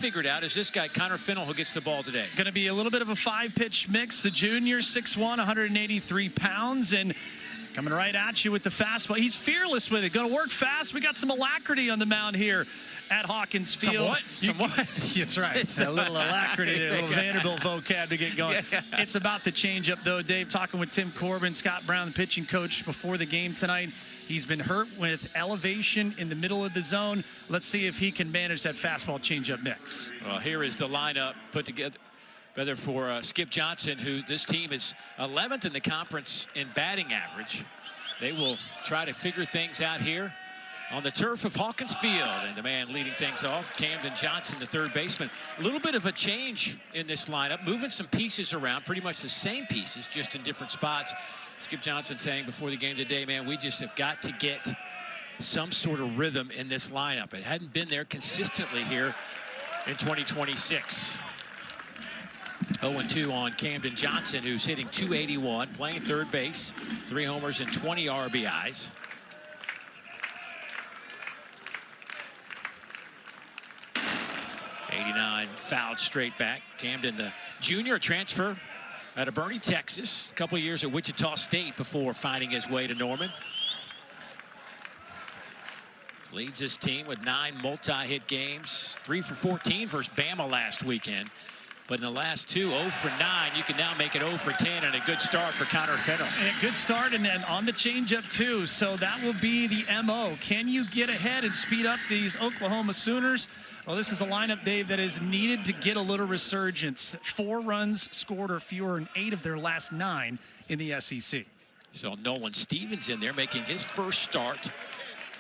figured out is this guy, Connor Fennell, who gets the ball today. Going to be a little bit of a 5-pitch mix. The junior, 6'1", 183 pounds, and coming right at you with the fastball. He's fearless with it. Going to work fast. We got some alacrity on the mound here at Hawkins Field. Somewhat? That's right. It's a little alacrity, a little Vanderbilt vocab to get going. Yeah. It's about the changeup, though, Dave. Talking with Tim Corbin, Scott Brown, the pitching coach, before the game tonight. He's been hurt with elevation in the middle of the zone. Let's see if he can manage that fastball changeup mix. Well, here is the lineup put together for Skip Johnson, who this team is 11th in the conference in batting average. They will try to figure things out here on the turf of Hawkins Field. And the man leading things off, Camden Johnson, the third baseman. A little bit of a change in this lineup, moving some pieces around, pretty much the same pieces, just in different spots. Skip Johnson saying before the game today, man, we just have got to get some sort of rhythm in this lineup. It hadn't been there consistently here in 2026. 0-2 on Camden Johnson, who's hitting .281, playing third base, 3 homers and 20 RBIs. '89 fouled straight back. Camden, the junior transfer out of Bernie, Texas. A couple of years at Wichita State before finding his way to Norman. Leads his team with 9 multi-hit games. 3 for 14 versus Bama last weekend. But in the last 2, 0 for 9. You can now make it 0 for 10, and a good start for Connor Fennell. And a good start, and then on the changeup, too. So that will be the MO. Can you get ahead and speed up these Oklahoma Sooners? Well, this is a lineup, Dave, that is needed to get a little resurgence. 4 runs scored or fewer in 8 of their last 9 in the SEC. So Nolan Stevens in there making his first start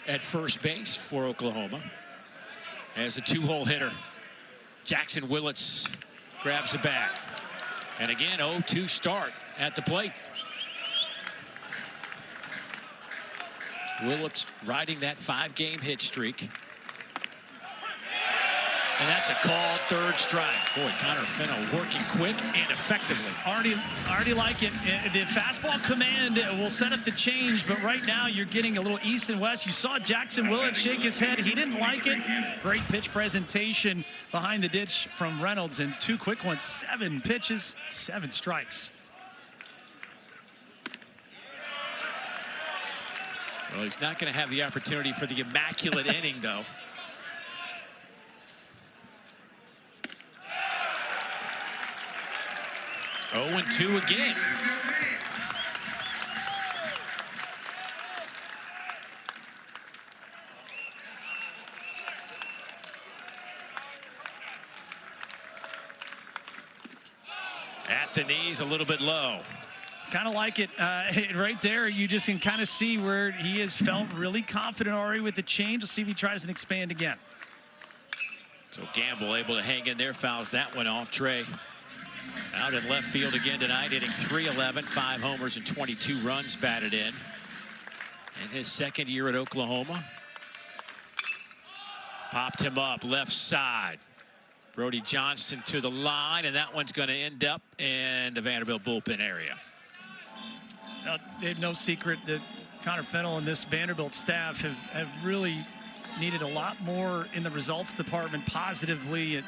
at first base for Oklahoma as a 2-hole hitter. Jackson Willits grabs the bat. And again, 0-2 start at the plate. Willits riding that 5-game hit streak. And that's a called third strike. Boy, Connor Fennell working quick and effectively. Already like it. The fastball command will set up the change, but right now you're getting a little east and west. You saw Jackson Willett shake his head. He didn't like it. Great pitch presentation behind the ditch from Reynolds, and 2 quick ones. 7 pitches, 7 strikes. Well, he's not going to have the opportunity for the immaculate inning, though. 0-2 again. At the knees, a little bit low. Kind of like it right there. You just can kind of see where he has felt really confident already with the change. We'll see if he tries and expand again. So Gamble able to hang in there, fouls that one off. Trey out in left field again tonight, hitting .311, 5 homers and 22 runs batted in his second year at Oklahoma. Popped him up left side. Brody Johnston to the line, and that one's going to end up in the Vanderbilt bullpen area. No secret that Connor Fennell and this Vanderbilt staff have really needed a lot more in the results department positively. And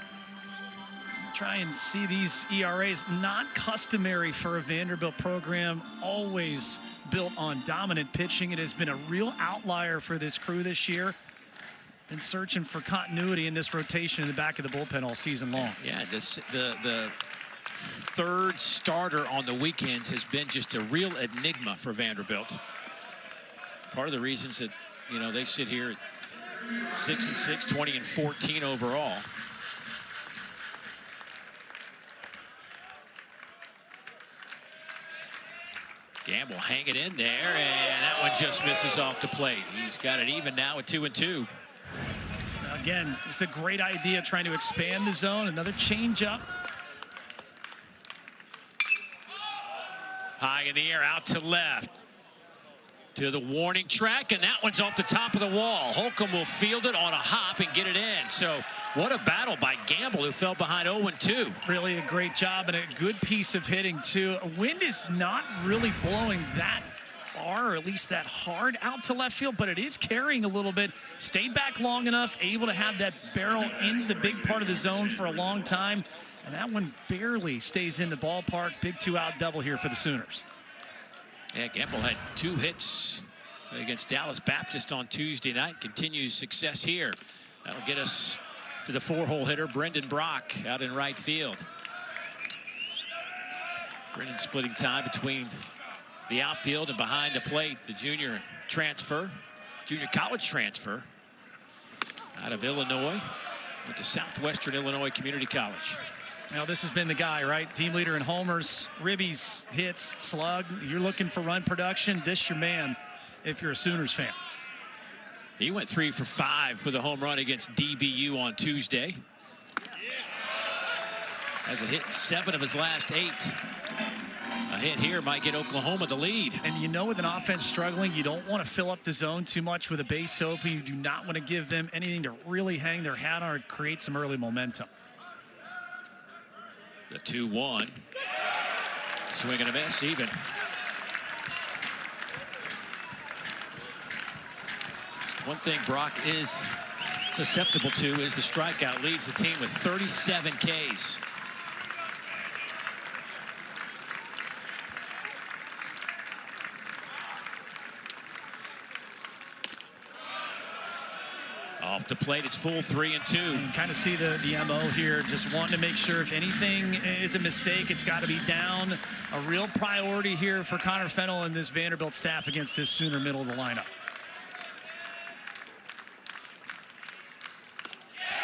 try and see these ERAs, not customary for a Vanderbilt program, always built on dominant pitching. It has been a real outlier for this crew this year. Been searching for continuity in this rotation in the back of the bullpen all season long. Yeah, the third starter on the weekends has been just a real enigma for Vanderbilt. Part of the reasons that, you know, they sit here at 6-6, 20-14 overall. Gamble hanging in there, and that one just misses off the plate. He's got it even now at 2-2. Again, it's a great idea trying to expand the zone. Another changeup. High in the air, out to left. To the warning track, and that one's off the top of the wall. Holcomb will field it on a hop and get it in. So what a battle by Gamble, who fell behind 0-2. Really a great job and a good piece of hitting, too. Wind is not really blowing that far, or at least that hard out to left field, but it is carrying a little bit. Stayed back long enough, able to have that barrel into the big part of the zone for a long time. And that one barely stays in the ballpark. Big 2-out double here for the Sooners. Yeah, Gamble had 2 hits against Dallas Baptist on Tuesday night. Continues success here. That'll get us to the 4-hole hitter, Brendan Brock, out in right field. Brendan splitting time between the outfield and behind the plate. The junior college transfer out of Illinois. Went to Southwestern Illinois Community College. Now, this has been the guy, right? Team leader in homers, ribbies, hits, slug. You're looking for run production. This your man if you're a Sooners fan. He went 3 for 5 for the home run against DBU on Tuesday. Has a hit in 7 of his last 8. A hit here might get Oklahoma the lead. And you know, with an offense struggling, you don't want to fill up the zone too much with a base open. You do not want to give them anything to really hang their hat on or create some early momentum. The 2-1. Swing and a miss, even. One thing Brock is susceptible to is the strikeout. Leads the team with 37 Ks. Off the plate, it's full 3-2. You can kind of see the MO here, just wanting to make sure if anything is a mistake, it's got to be down. A real priority here for Connor Fennell and this Vanderbilt staff against this Sooner middle of the lineup.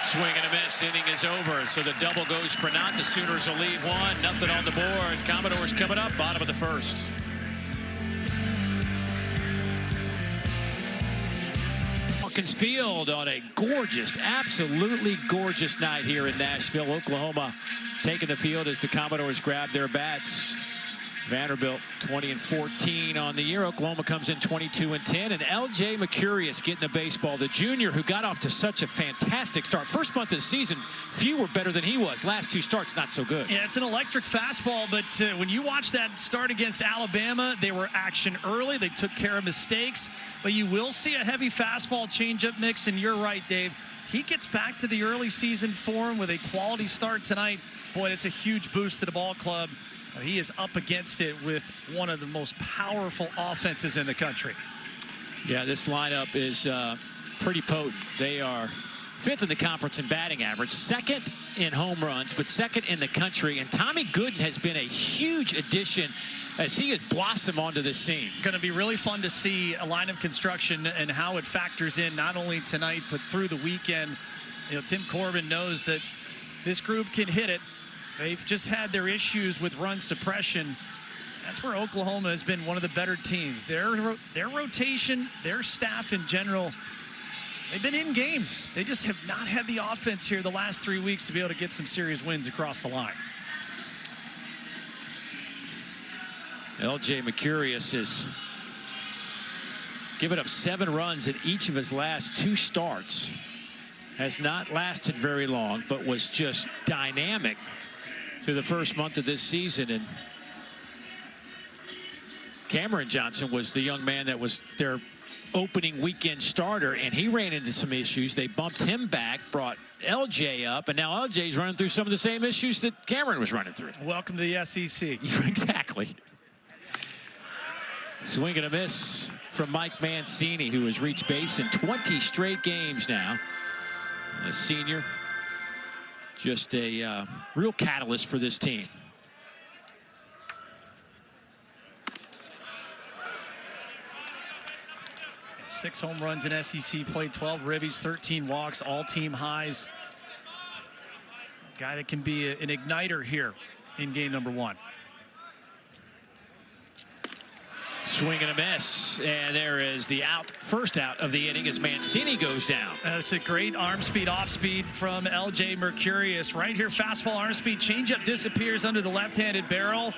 Swing and a miss, inning is over, so the double goes for naught. The Sooners will leave 1, nothing on the board. Commodores coming up, bottom of the first. Hawkins Field on a gorgeous, absolutely gorgeous night here in Nashville. Oklahoma taking the field as the Commodores grab their bats. Vanderbilt 20-14 on the year. Oklahoma comes in 22-10, and L.J. Mercurius getting the baseball. The junior who got off to such a fantastic start. First month of the season, few were better than he was. Last 2 starts, not so good. Yeah, it's an electric fastball, but when you watch that start against Alabama, they were action early. They took care of mistakes, but you will see a heavy fastball changeup mix, and you're right, Dave. He gets back to the early season form with a quality start tonight. Boy, it's a huge boost to the ball club. He is up against it with one of the most powerful offenses in the country. Yeah, this lineup is pretty potent. They are 5th in the conference in batting average, 2nd in home runs, but 2nd in the country. And Tommy Gooden has been a huge addition as he has blossomed onto this scene. Going to be really fun to see a lineup construction and how it factors in not only tonight but through the weekend. You know, Tim Corbin knows that this group can hit it. They've just had their issues with run suppression. That's where Oklahoma has been one of the better teams. Their rotation, their staff in general, they've been in games. They just have not had the offense here the last 3 weeks to be able to get some serious wins across the line. L.J. Mercurius has given up 7 runs in each of his last 2 starts. Has not lasted very long, but was just dynamic through the first month of this season. And Cameron Johnson was the young man that was their opening weekend starter, and he ran into some issues. They bumped him back, brought LJ up, and now LJ's running through some of the same issues that Cameron was running through. Welcome to the SEC. Exactly. Swing and a miss from Mike Mancini, who has reached base in 20 straight games now. A senior, just a real catalyst for this team. And 6 home runs in SEC play, 12 ribbies, 13 walks, all team highs. A guy that can be an igniter here in game number 1. Swing and a miss, and there is the out. First out of the inning as Mancini goes down. That's a great arm speed, off speed from L.J. Mercurius. Right here, fastball, arm speed, changeup disappears under the left-handed barrel.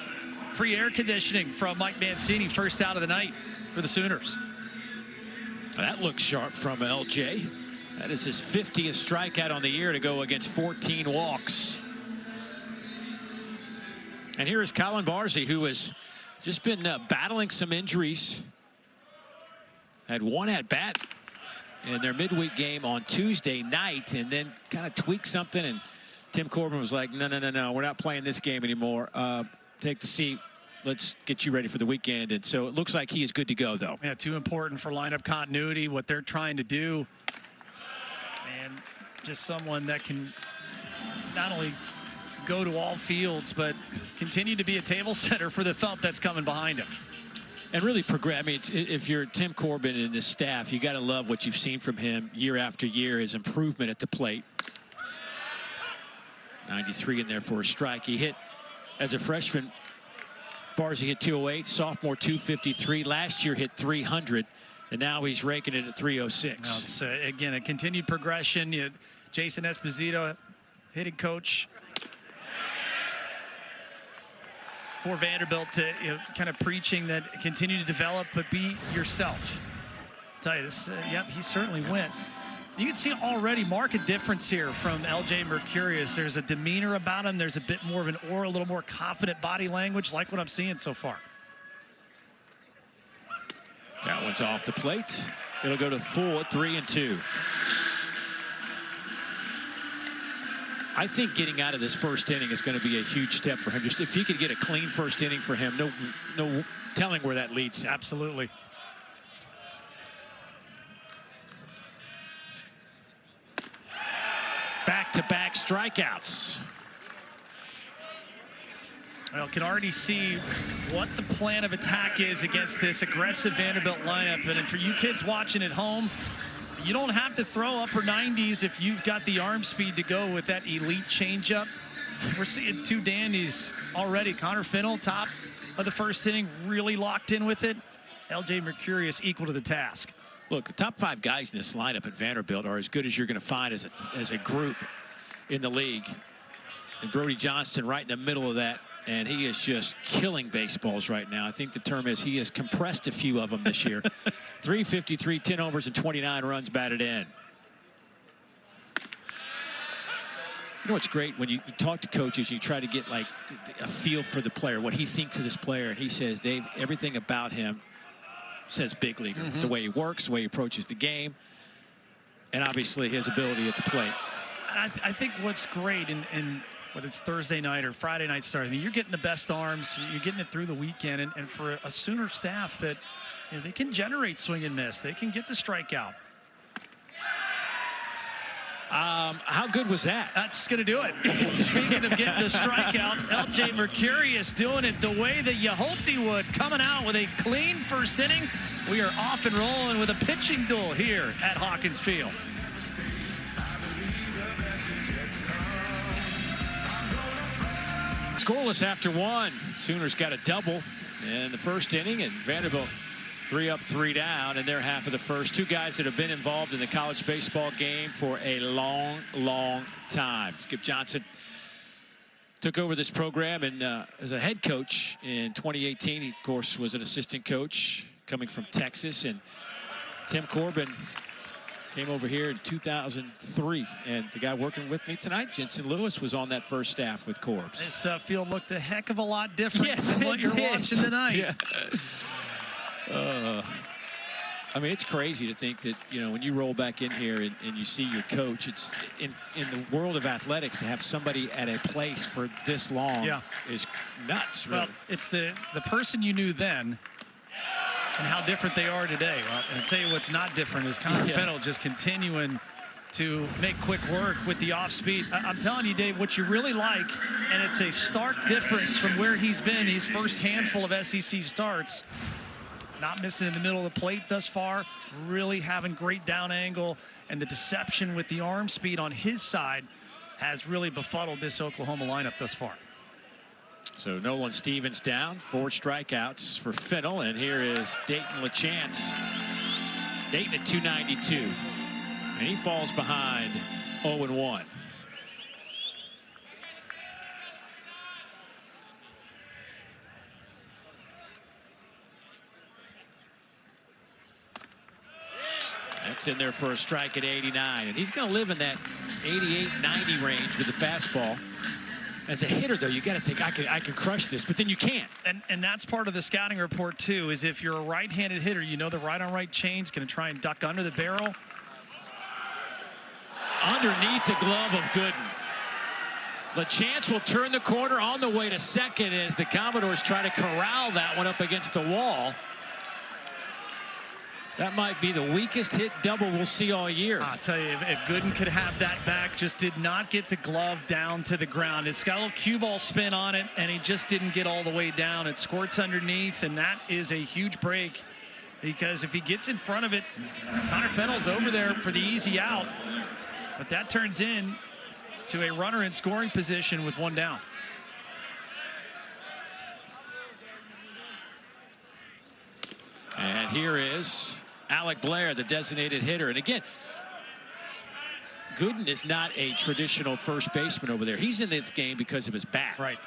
Free air conditioning from Mike Mancini, first out of the night for the Sooners. That looks sharp from L.J. That is his 50th strikeout on the year to go against 14 walks. And here is Colin Barzey, who has just been battling some injuries had one at-bat in their midweek game on Tuesday night and then kind of tweaked something, and Tim Corbin was like, no, we're not playing this game anymore. Take the seat. Let's get you ready for the weekend. And so it looks like he is good to go, though. Yeah, too important for lineup continuity, what they're trying to do. And just someone that can not only go to all fields, but continue to be a table setter for the thump that's coming behind him. And really progress. I mean, if you're Tim Corbin and his staff, you got to love what you've seen from him year after year, his improvement at the plate. 93 in there for a strike. He hit, as a freshman, Barzy hit 208, sophomore 253. Last year hit 300, and now he's raking it at 306. Now it's, again, a continued progression. Jason Esposito, hitting coach for Vanderbilt, kind of preaching that continue to develop, but be yourself. I'll tell you this, yep, he certainly went. You can see already marked difference here from LJ Mercurius. There's a demeanor about him. There's a bit more of an aura, a little more confident body language, like what I'm seeing so far. That one's off the plate. It'll go to full at 3-2. I think getting out of this first inning is going to be a huge step for him. Just if he could get a clean first inning for him, no telling where that leads him. Absolutely. Back-to-back strikeouts. Well, can already see what the plan of attack is against this aggressive Vanderbilt lineup. And for you kids watching at home, you don't have to throw upper 90s if you've got the arm speed to go with that elite changeup. We're seeing two dandies already. Connor Fennell, top of the first inning, really locked in with it. LJ Mercurius equal to the task. Look, the top 5 guys in this lineup at Vanderbilt are as good as you're going to find as a group in the league. And Brody Johnston right in the middle of that, and he is just killing baseballs right now. I think the term is he has compressed a few of them this year. 353, 10 homers, and 29 runs batted in. You know what's great? When you talk to coaches, you try to get like a feel for the player, what he thinks of this player, and he says, Dave, everything about him says big leaguer. The way he works, the way he approaches the game, and obviously his ability at the plate. I think what's great, in whether it's Thursday night or Friday night start, I mean, you're getting the best arms, you're getting it through the weekend, and for a Sooner staff that they can generate swing and miss, they can get the strikeout. How good was that? That's going to do it. Speaking of getting the strikeout, LJ Mercurius doing it the way that you hoped he would, coming out with a clean first inning. We are off and rolling with a pitching duel here at Hawkins Field. Scoreless after 1. Sooners got a double in the first inning, and Vanderbilt 3 up, 3 down in their half of the first. 2 guys that have been involved in the college baseball game for a long time. Skip Johnson took over this program and as a head coach in 2018. He, of course, was an assistant coach coming from Texas. And Tim Corbin came over here in 2003. And the guy working with me tonight, Jensen Lewis, was on that first staff with Corbs. This field looked a heck of a lot different than what you're watching tonight. Yeah. I mean, it's crazy to think that, when you roll back in here and you see your coach, it's in the world of athletics to have somebody at a place for this long is nuts, really. Well, it's the person you knew then and how different they are today. Well, and I'll tell you what's not different is Connor Fennell just continuing to make quick work with the off speed. I'm telling you, Dave, what you really like, and it's a stark difference from where he's been his first handful of SEC starts. Not missing in the middle of the plate thus far, really having great down angle, and the deception with the arm speed on his side has really befuddled this Oklahoma lineup thus far. So Nolan Stevens down, 4 strikeouts for Fennell, and here is Dayton LaChance. Dayton at 292, and he falls behind 0-1. That's in there for a strike at 89, and he's going to live in that 88-90 range with the fastball. As a hitter, though, you got to think, I can crush this, but then you can't. And that's part of the scouting report, too, is if you're a right-handed hitter, you know the right-on-right change, going to try and duck under the barrel. Underneath the glove of Gooden. LaChance will turn the corner on the way to second as the Commodores try to corral that one up against the wall. That might be the weakest hit double we'll see all year. I'll tell you, if Gooden could have that back, just did not get the glove down to the ground. It's got a little cue ball spin on it, and he just didn't get all the way down. It squirts underneath, and that is a huge break because if he gets in front of it, Connor Fennell's over there for the easy out. But that turns in to a runner in scoring position with one down. And here is Alec Blair, the designated hitter. And again, Gooden is not a traditional first baseman over there. He's in this game because of his bat. Right.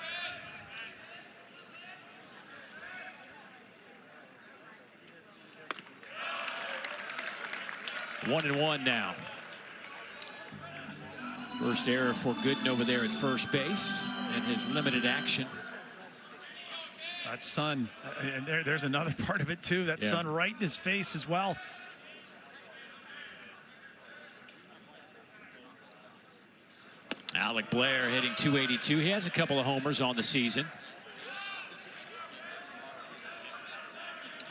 One and one now. First error for Gooden over there at first base and his limited action. That sun, and there's another part of it too. That sun right in his face as well. Alec Blair hitting .282. He has a couple of homers on the season.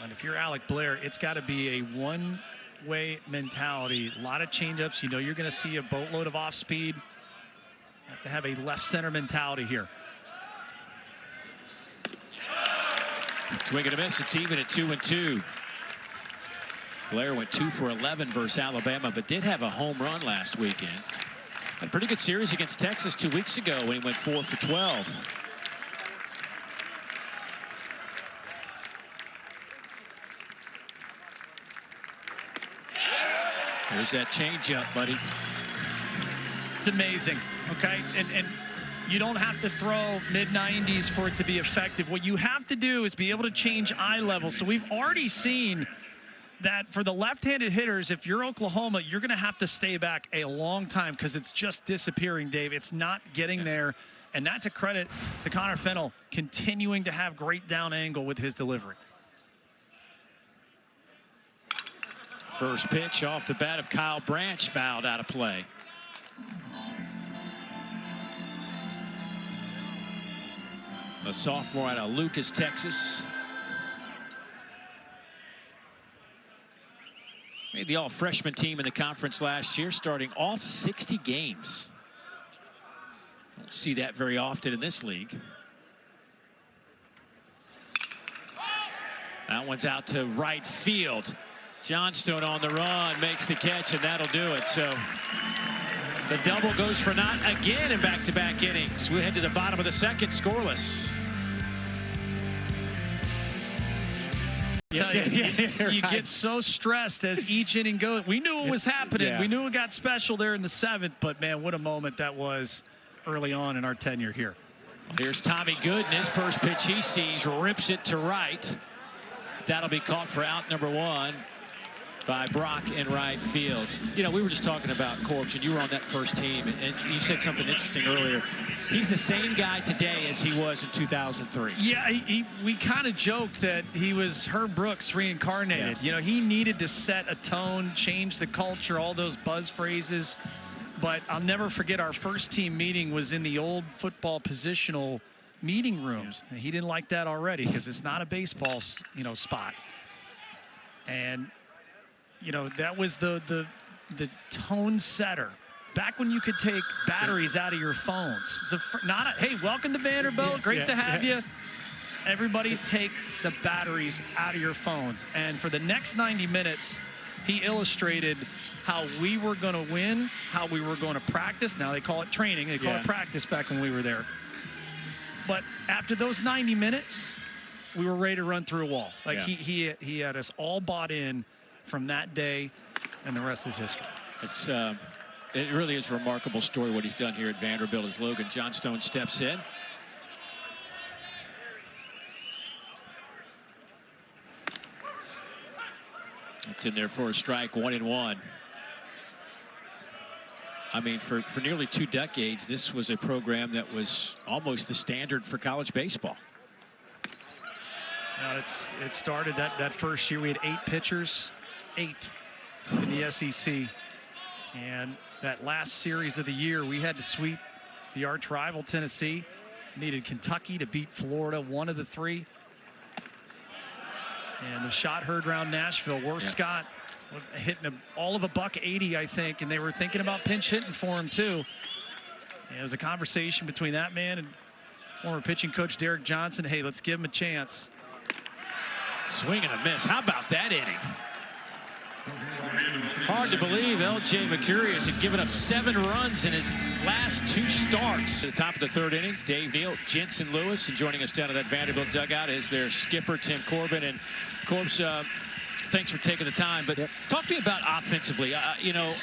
And if you're Alec Blair, it's got to be a one-way mentality. A lot of changeups. You know you're going to see a boatload of off-speed. Have to have a left-center mentality here. Swing and a miss. It's even at 2-2. Blair went 2 for 11 versus Alabama, but did have a home run last weekend. Had a pretty good series against Texas 2 weeks ago when he went 4 for 12. There's that changeup, buddy. It's amazing, okay? And you don't have to throw mid-90s for it to be effective. What you have to do is be able to change eye level. So we've already seen that for the left-handed hitters, if you're Oklahoma, you're going to have to stay back a long time because it's just disappearing, Dave. It's not getting there, and that's a credit to Connor Fennell continuing to have great down angle with his delivery. First pitch off the bat of Kyle Branch, fouled out of play. A sophomore out of Lucas, Texas. Made the all-freshman team in the conference last year, starting all 60 games. Don't see that very often in this league. That one's out to right field. Johnstone on the run, makes the catch, and that'll do it. So the double goes for naught again in back-to-back innings. We head to the bottom of the second, scoreless. You get so stressed as each inning goes. We knew it was happening. Yeah. We knew it got special there in the seventh, but man, what a moment that was early on in our tenure here. Here's Tommy Gooden. His first pitch he sees, rips it to right. That'll be caught for out number one by Brock in right field. You know, we were just talking about Corbs, and you were on that first team, and you said something interesting earlier. He's the same guy today as he was in 2003. Yeah, we kind of joked that he was Herb Brooks reincarnated. Yeah. You know, he needed to set a tone, change the culture, all those buzz phrases. But I'll never forget our first team meeting was in the old football positional meeting rooms. And he didn't like that already because it's not a baseball, you know, spot. And you know, that was the tone setter. Back when you could take batteries out of your phones. It's hey, welcome to Vanderbilt. Great to have you. Everybody take the batteries out of your phones. And for the next 90 minutes, he illustrated how we were going to win, how we were going to practice. Now they call it training. They call it practice back when we were there. But after those 90 minutes, we were ready to run through a wall. Like he had us all bought in from that day, and the rest is history. It's it really is a remarkable story what he's done here at Vanderbilt as Logan Johnstone steps in. It's in there for a strike, 1-1. I mean, for nearly 2 decades, this was a program that was almost the standard for college baseball. It started that first year. We had 8 pitchers, 8 in the SEC. And that last series of the year, we had to sweep the arch rival Tennessee. Needed Kentucky to beat Florida, 1 of the 3. And the shot heard around Nashville. Worth Scott hitting all of a $180, I think, and they were thinking about pinch hitting for him too. And it was a conversation between that man and former pitching coach Derek Johnson. Hey, let's give him a chance. Swing and a miss. How about that inning? Hard to believe L.J. Mercurius had given up 7 runs in his last 2 starts. At the top of the 3rd inning, Dave Neal, Jensen Lewis, and joining us down at that Vanderbilt dugout is their skipper, Tim Corbin. And Corbs, thanks for taking the time. But talk to me about offensively. You know,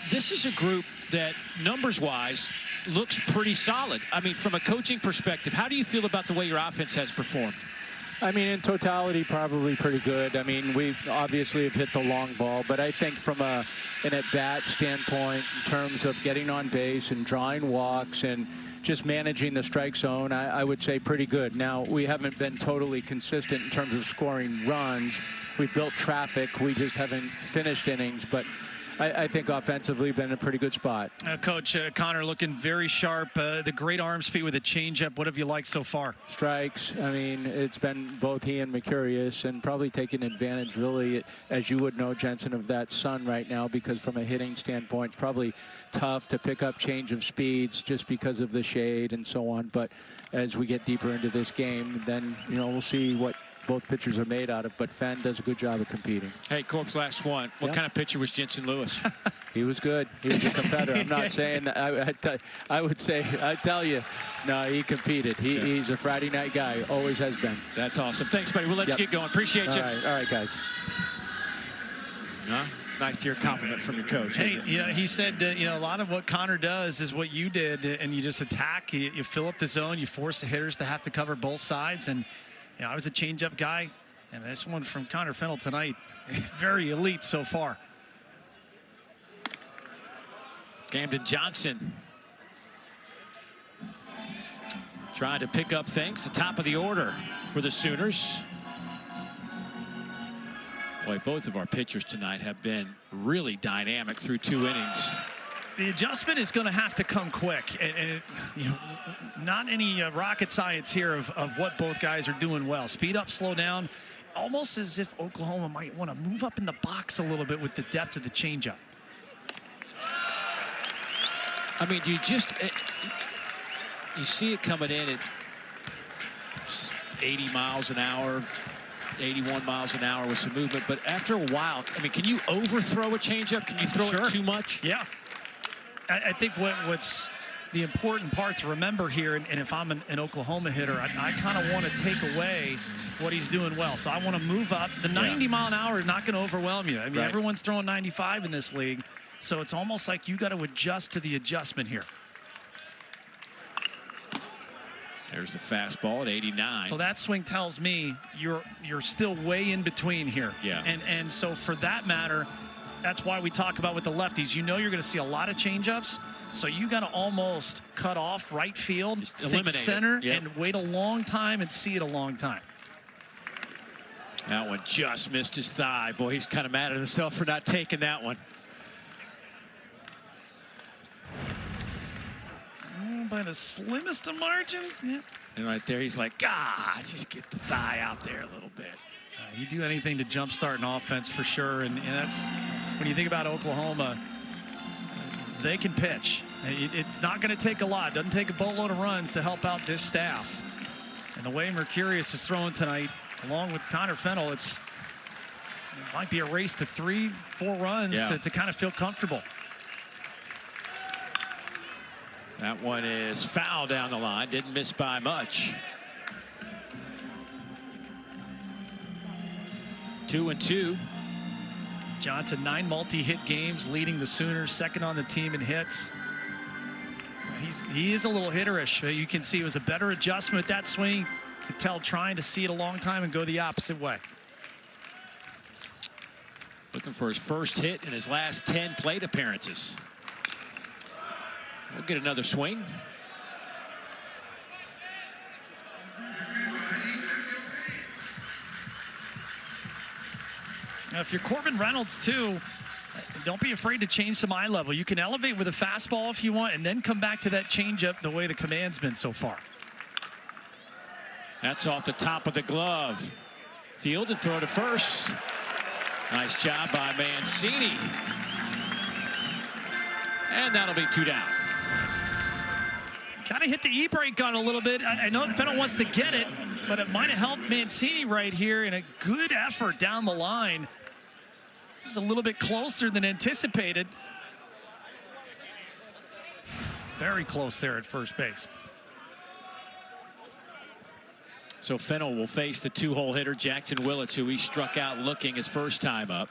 this is a group that numbers-wise looks pretty solid. I mean, from a coaching perspective, how do you feel about the way your offense has performed? I mean, in totality, probably pretty good. I mean, we obviously have hit the long ball, but I think from an at-bat standpoint, in terms of getting on base and drawing walks and just managing the strike zone, I would say pretty good. Now, we haven't been totally consistent in terms of scoring runs. We've built traffic. We just haven't finished innings, but I think offensively been in a pretty good spot. Coach Connor looking very sharp. The great arm speed with a changeup. What have you liked so far? Strikes. I mean, it's been both he and Mercurius, and probably taking advantage, really, as you would know, Jensen, of that sun right now, because from a hitting standpoint, it's probably tough to pick up change of speeds just because of the shade and so on. But as we get deeper into this game, then, you know, we'll see what both pitchers are made out of, but Fenn does a good job of competing. Hey, Corp's last one. What kind of pitcher was Jensen Lewis? He was good. He was a competitor. I'm not saying that. I would say, I tell you, no, he competed. He's a Friday night guy. Always has been. That's awesome. Thanks, buddy. Well, let's get going. Appreciate you. All right, guys. It's nice to hear a compliment from your coach. Hey, you know, he said, you know, a lot of what Connor does is what you did, and you just attack. You fill up the zone. You force the hitters to have to cover both sides, and you know, I was a changeup guy, and this one from Connor Fennell tonight, very elite so far. Camden Johnson trying to pick up things. The top of the order for the Sooners. Boy, both of our pitchers tonight have been really dynamic through 2 innings. The adjustment is going to have to come quick, and you know, not any rocket science here of what both guys are doing well. Speed up, slow down, almost as if Oklahoma might want to move up in the box a little bit with the depth of the changeup. I mean, do you just you see it coming in at 80 miles an hour, 81 miles an hour with some movement, but after a while, I mean, can you overthrow a changeup? Can you throw it too much? Yeah. I think what's the important part to remember here, and if I'm an Oklahoma hitter, I kind of want to take away what he's doing well. So I want to move up. The 90 mile an hour is not going to overwhelm you. I mean, everyone's throwing 95 in this league, so it's almost like you got to adjust to the adjustment here. There's the fastball at 89. So that swing tells me you're still way in between here. Yeah. And so for that matter, that's why we talk about with the lefties. You know you're going to see a lot of changeups, so you got to almost cut off right field, think center, and wait a long time and see it a long time. That one just missed his thigh. Boy, he's kind of mad at himself for not taking that one. By the slimmest of margins. Yeah. And right there, he's like, just get the thigh out there a little bit. You do anything to jumpstart an offense for sure, and that's when you think about Oklahoma, they can pitch. It's not going to take a lot. It doesn't take a boatload of runs to help out this staff. And the way Mercurius is throwing tonight, along with Connor Fennell, it might be a race to 3-4 runs to kind of feel comfortable. That one is foul down the line. Didn't miss by much. 2-2. Johnson, 9 multi-hit games, leading the Sooners, second on the team in hits. He is a little hitterish. You can see it was a better adjustment with that swing. You could tell trying to see it a long time and go the opposite way. Looking for his first hit in his last 10 plate appearances. We'll get another swing. Now, if you're Corbin Reynolds, too, don't be afraid to change some eye level. You can elevate with a fastball if you want, and then come back to that changeup the way the command's been so far. That's off the top of the glove. Field and throw to first. Nice job by Mancini. And that'll be 2 down. Kind of hit the e-brake on a little bit. I know Fennell wants to get it, but it might have helped Mancini right here in a good effort down the line. It was a little bit closer than anticipated. Very close there at first base. So Fennell will face the 2-hole hitter, Jackson Willits, who he struck out looking his first time up.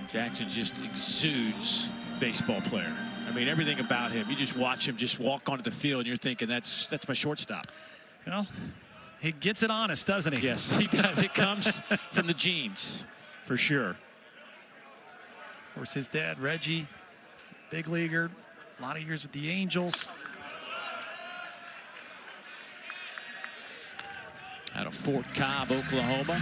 Jackson just exudes baseball player. I mean, everything about him. You just watch him just walk onto the field, and you're thinking, that's my shortstop. Well, he gets it honest, doesn't he? Yes, he does. It comes from the genes, for sure. Of course, his dad, Reggie, big leaguer, a lot of years with the Angels. Out of Fort Cobb, Oklahoma.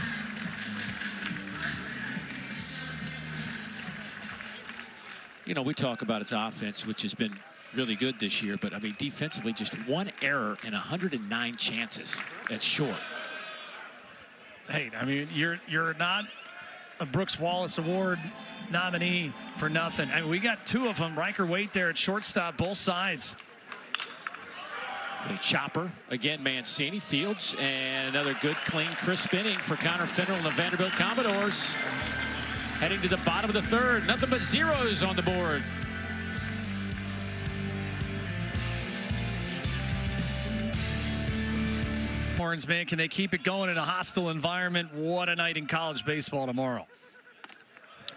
You know, we talk about its offense, which has been really good this year, but I mean, defensively, just 1 error in 109 chances at short. Hey, I mean, you're not a Brooks Wallace Award nominee for nothing. I mean, we got 2 of them. Riker Waite there at shortstop, both sides. A chopper again, Mancini, Fields, and another good, clean, crisp inning for Connor Fennell and the Vanderbilt Commodores. Heading to the bottom of the 3rd, nothing but zeros on the board. Horns, man, can they keep it going in a hostile environment? What a night in college baseball tomorrow.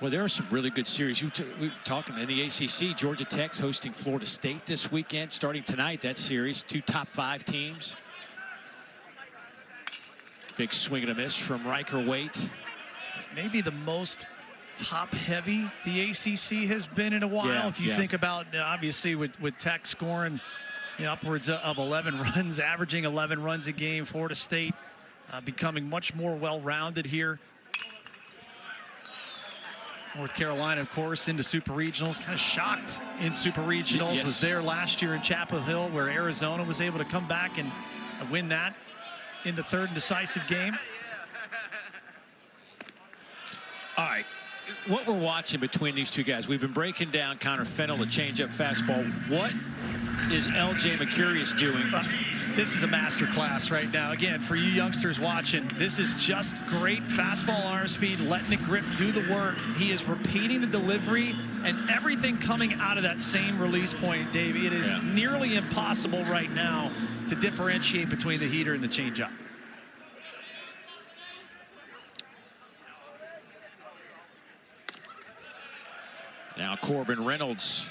Well, there are some really good series. We're talking in the ACC. Georgia Tech's hosting Florida State this weekend, starting tonight. That series, 2 top 5 teams. Big swing and a miss from Riker Waite. Maybe the most top-heavy the ACC has been in a while. Yeah, if you think about, obviously, with Tech scoring upwards of 11 runs, averaging 11 runs a game. Florida State becoming much more well-rounded here. North Carolina, of course, into Super Regionals. Kind of shocked in Super Regionals. Yes. Was there last year in Chapel Hill, where Arizona was able to come back and win that in the 3rd and decisive game. All right. What we're watching between these 2 guys, we've been breaking down Connor Fennell, the changeup fastball. What is L.J. Mercurius doing? This is a master class right now. Again, for you youngsters watching, this is just great fastball arm speed, letting the grip do the work. He is repeating the delivery and everything coming out of that same release point, Dave. It is nearly impossible right now to differentiate between the heater and the changeup. Now Corbin Reynolds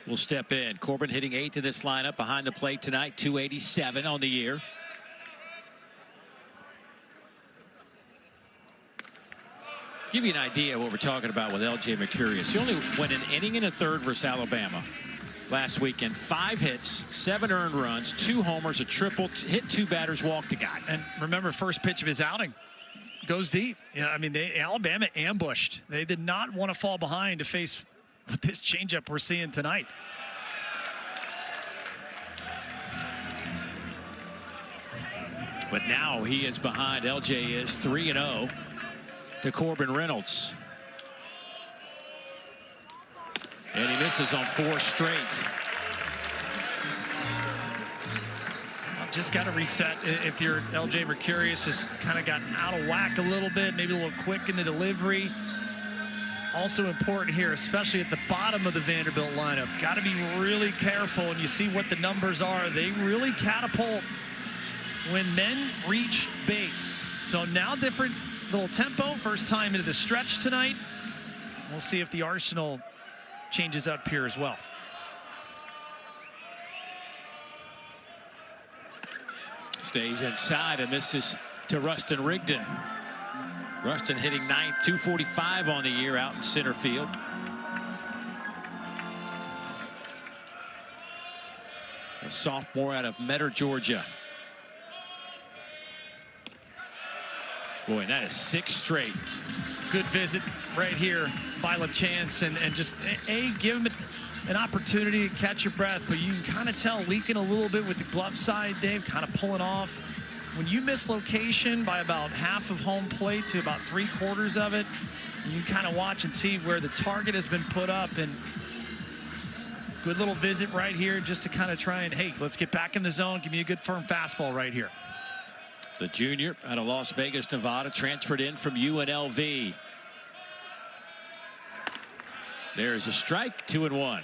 will step in. Corbin hitting 8th in this lineup behind the plate tonight, 287 on the year. Give you an idea of what we're talking about with L.J. Mercurius. He only went an inning and a 3rd versus Alabama last weekend. 5 hits, 7 earned runs, 2 homers, a triple, hit 2 batters, walked a guy. And remember, first pitch of his outing goes deep. I mean, Alabama ambushed. They did not want to fall behind to face this changeup we're seeing tonight. But now he is behind. LJ is 3-0 to Corbin Reynolds. And he misses on 4 straight. Just got to reset. If you're L.J. Mercurius, just kind of gotten out of whack a little bit, maybe a little quick in the delivery. Also important here, especially at the bottom of the Vanderbilt lineup. Got to be really careful, and you see what the numbers are. They really catapult when men reach base. So now different little tempo. First time into the stretch tonight. We'll see if the arsenal changes up here as well. Stays inside and misses to Rustin Rigdon. Rustin hitting 9th, 245 on the year out in center field. a sophomore out of Metter, Georgia. Boy, that is 6 straight. Good visit right here by LeChance, and just give him an opportunity to catch your breath, but you can kind of tell leaking a little bit with the glove side, Dave, kind of pulling off. When you miss location by about half of home plate to about 3/4 of it, you kind of watch and see where the target has been put up, and good little visit right here just to kind of try and, hey, let's get back in the zone. Give me a good firm fastball right here. The junior out of Las Vegas, Nevada, transferred in from UNLV. There's a strike, 2-1.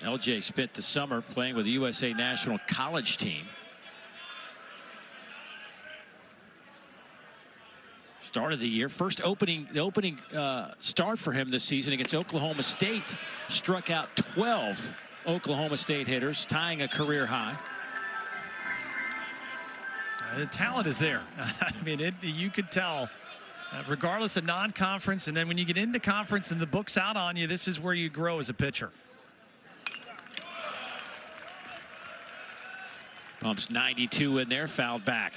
LJ spent the summer playing with the USA National College team. Started the year, the opening start for him this season against Oklahoma State. Struck out 12 Oklahoma State hitters, tying a career high. The talent is there. I mean, you could tell, regardless of non-conference, and then when you get into conference and the book's out on you, this is where you grow as a pitcher. Pumps 92 in there, fouled back.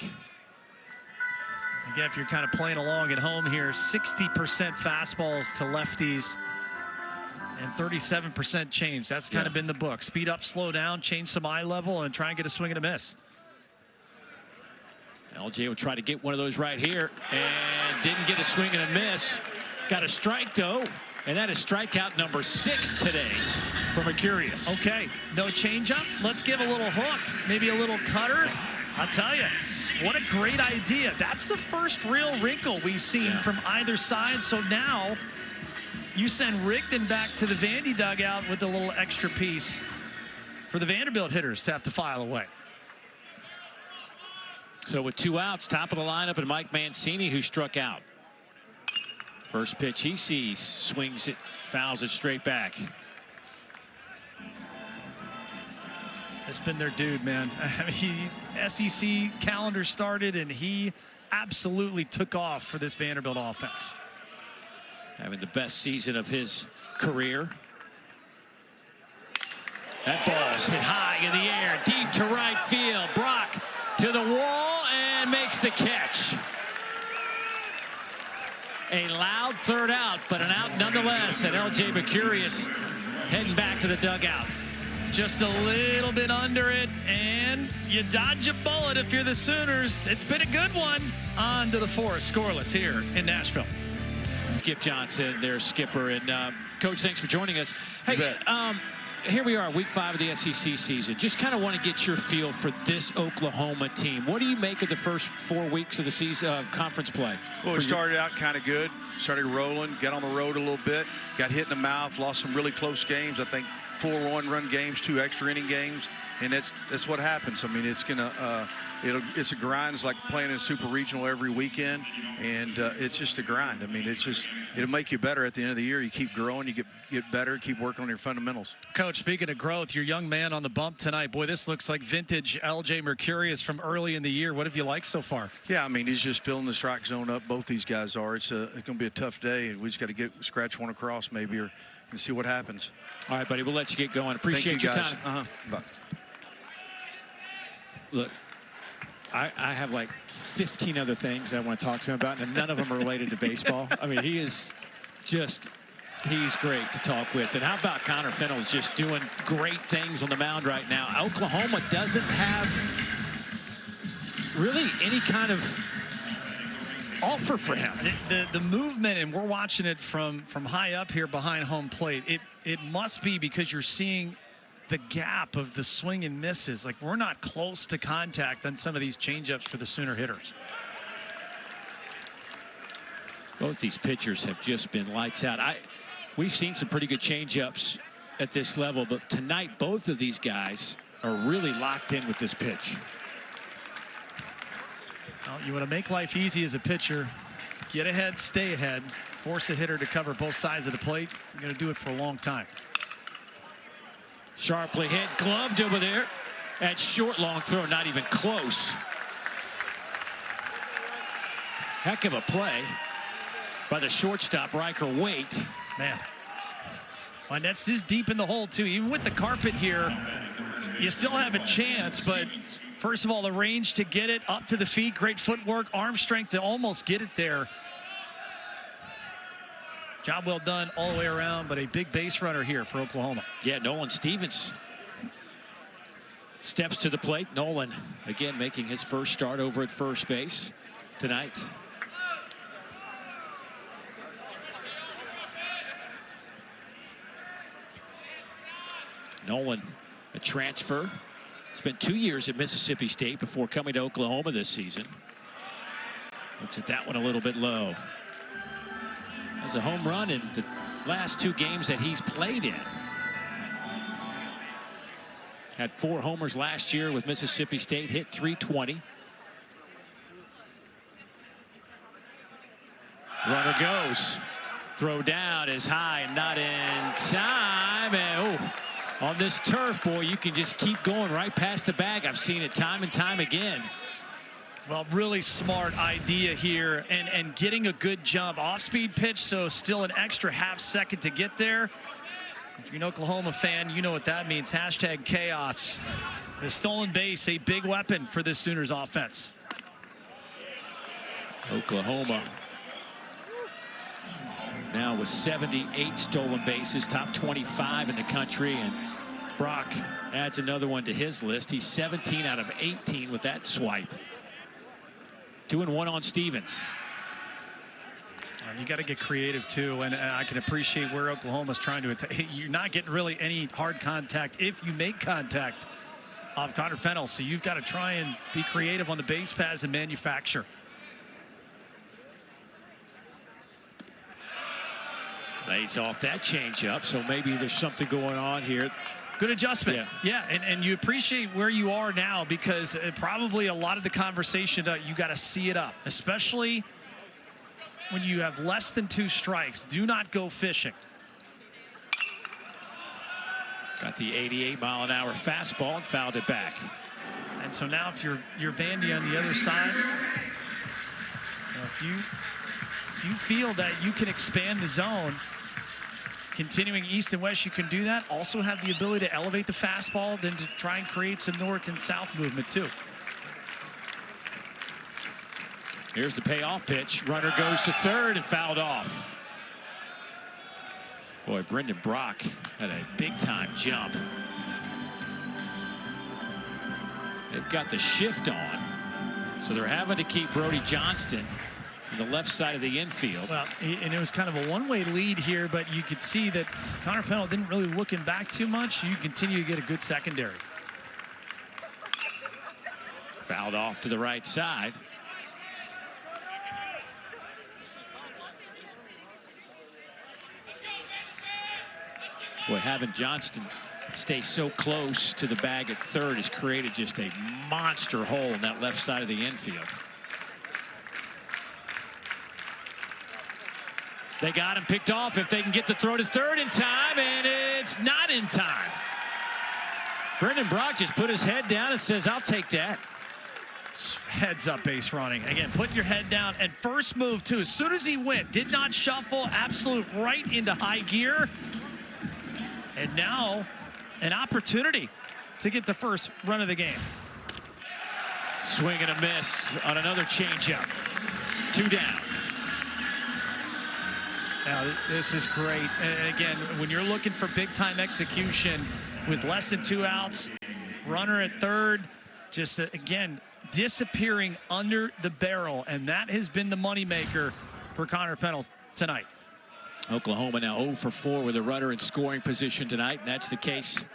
Again, if you're kind of playing along at home here, 60% fastballs to lefties and 37% change. That's kind of been the book. Speed up, slow down, change some eye level, and try and get a swing and a miss. LJ will try to get one of those right here, and didn't get a swing and a miss. Got a strike, though, and that is strikeout number 6 today for Mercurius. Okay, no changeup. Let's give a little hook, maybe a little cutter. I'll tell you, what a great idea. That's the first real wrinkle we've seen from either side. So now you send Rigdon back to the Vandy dugout with a little extra piece for the Vanderbilt hitters to have to file away. So with 2 outs, top of the lineup, and Mike Mancini, who struck out. First pitch he sees, swings it, fouls it straight back. It's been their dude, man. I mean, SEC calendar started, and he absolutely took off for this Vanderbilt offense. Having the best season of his career. That ball's hit high in the air, deep to right field. Brock to the wall and makes the catch. A loud third out, but an out nonetheless, and LJ Mercurius heading back to the dugout. Just a little bit under it, and you dodge a bullet if you're the Sooners. It's been a good one. On to the 4th, scoreless here in Nashville. Skip Johnson, their skipper, and Coach, thanks for joining us. Hey, here we are, week 5 of the SEC season. Just kind of want to get your feel for this Oklahoma team. What do you make of the first 4 weeks of the season conference play? Well, we started out kind of good, started rolling, got on the road a little bit, got hit in the mouth, lost some really close games. I think 4 one-run games, 2 extra inning games, and that's what happens. I mean, it's it's a grind. It's like playing in a super regional every weekend, and it's just a grind. I mean, it'll make you better at the end of the year. You keep growing, you get better, keep working on your fundamentals. Coach, speaking of growth, your young man on the bump tonight. Boy, this looks like vintage LJ Mercurius from early in the year. What have you liked so far? Yeah, I mean, he's just filling the strike zone up. Both these guys are. It's going to be a tough day, and we just got to scratch one across maybe, and see what happens. All right, buddy, we'll let you get going. Appreciate your time. Bye. Look, I have like 15 other things I want to talk to him about, and none of them are related to baseball. I mean, he's great to talk with. And how about Connor Fennell is just doing great things on the mound right now. Oklahoma doesn't have really any kind of offer for him. The movement, and we're watching it from high up here behind home plate. It must be because you're seeing the gap of the swing and misses. Like, we're not close to contact on some of these changeups for the Sooner hitters. Both these pitchers have just been lights out. We've seen some pretty good changeups at this level, but tonight both of these guys are really locked in with this pitch. Well, you want to make life easy as a pitcher. Get ahead, stay ahead, force a hitter to cover both sides of the plate. You're going to do it for a long time. Sharply hit, gloved over there. At short, long throw, not even close. Heck of a play by the shortstop, Riker Waite. Man, And that's this deep in the hole, too. Even with the carpet here, you still have a chance, but first of all, the range to get it up to the feet, great footwork, arm strength to almost get it there. Job well done all the way around, but a big base runner here for Oklahoma. Yeah, Nolan Stevens steps to the plate. Nolan, again, making his first start over at first base tonight. Nolan, a transfer. Spent 2 years at Mississippi State before coming to Oklahoma this season. Looks at that one a little bit low. Has a home run in the last 2 games that he's played in. Had 4 homers last year with Mississippi State, hit .320. Runner goes. Throw down is high and not in time. And on this turf, boy, you can just keep going right past the bag. I've seen it time and time again. Well, really smart idea here, and getting a good jump. Off-speed pitch, so still an extra half second to get there. If you're an Oklahoma fan, you know what that means. Hashtag chaos. The stolen base, a big weapon for this Sooners offense. Oklahoma now with 78 stolen bases, top 25 in the country, and Brock adds another one to his list. He's 17 out of 18 with that swipe. 2-1 on Stevens. And you got to get creative too, and I can appreciate where Oklahoma's trying to attack. You're not getting really any hard contact if you make contact off Connor Fennell, so you've got to try and be creative on the base paths and manufacture. Lays off that changeup, so maybe there's something going on here. Good adjustment. Yeah, and you appreciate where you are now, because probably a lot of the conversation, you got to see it up, especially when you have less than 2 strikes. Do not go fishing. Got the 88-mile-an-hour fastball and fouled it back. And so now if you're Vandy on the other side, if you feel that you can expand the zone, continuing east and west, you can do that. Also have the ability to elevate the fastball, then to try and create some north and south movement too. Here's the payoff pitch. Runner goes to third and fouled off. Boy, Brendan Brock had a big-time jump. They've got the shift on, so they're having to keep Brody Johnston on the left side of the infield. Well, and it was kind of a one-way lead here, but you could see that Connor Fennell didn't really look him back too much. You continue to get a good secondary. Fouled off to the right side. Boy, having Johnston stay so close to the bag at third has created just a monster hole in that left side of the infield. They got him picked off if they can get the throw to third in time, and it's not in time. Brendan Brock just put his head down and says, I'll take that. Heads up base running. Again, put your head down, and first move too. As soon as he went, did not shuffle, absolute right into high gear. And now an opportunity to get the first run of the game. Swing and a miss on another changeup. 2 down. Now, this is great. And again, when you're looking for big-time execution with less than 2 outs, runner at third, just, again, disappearing under the barrel. And that has been the moneymaker for Connor Fennell tonight. Oklahoma now 0 for 4 with a runner in scoring position tonight, and that's the case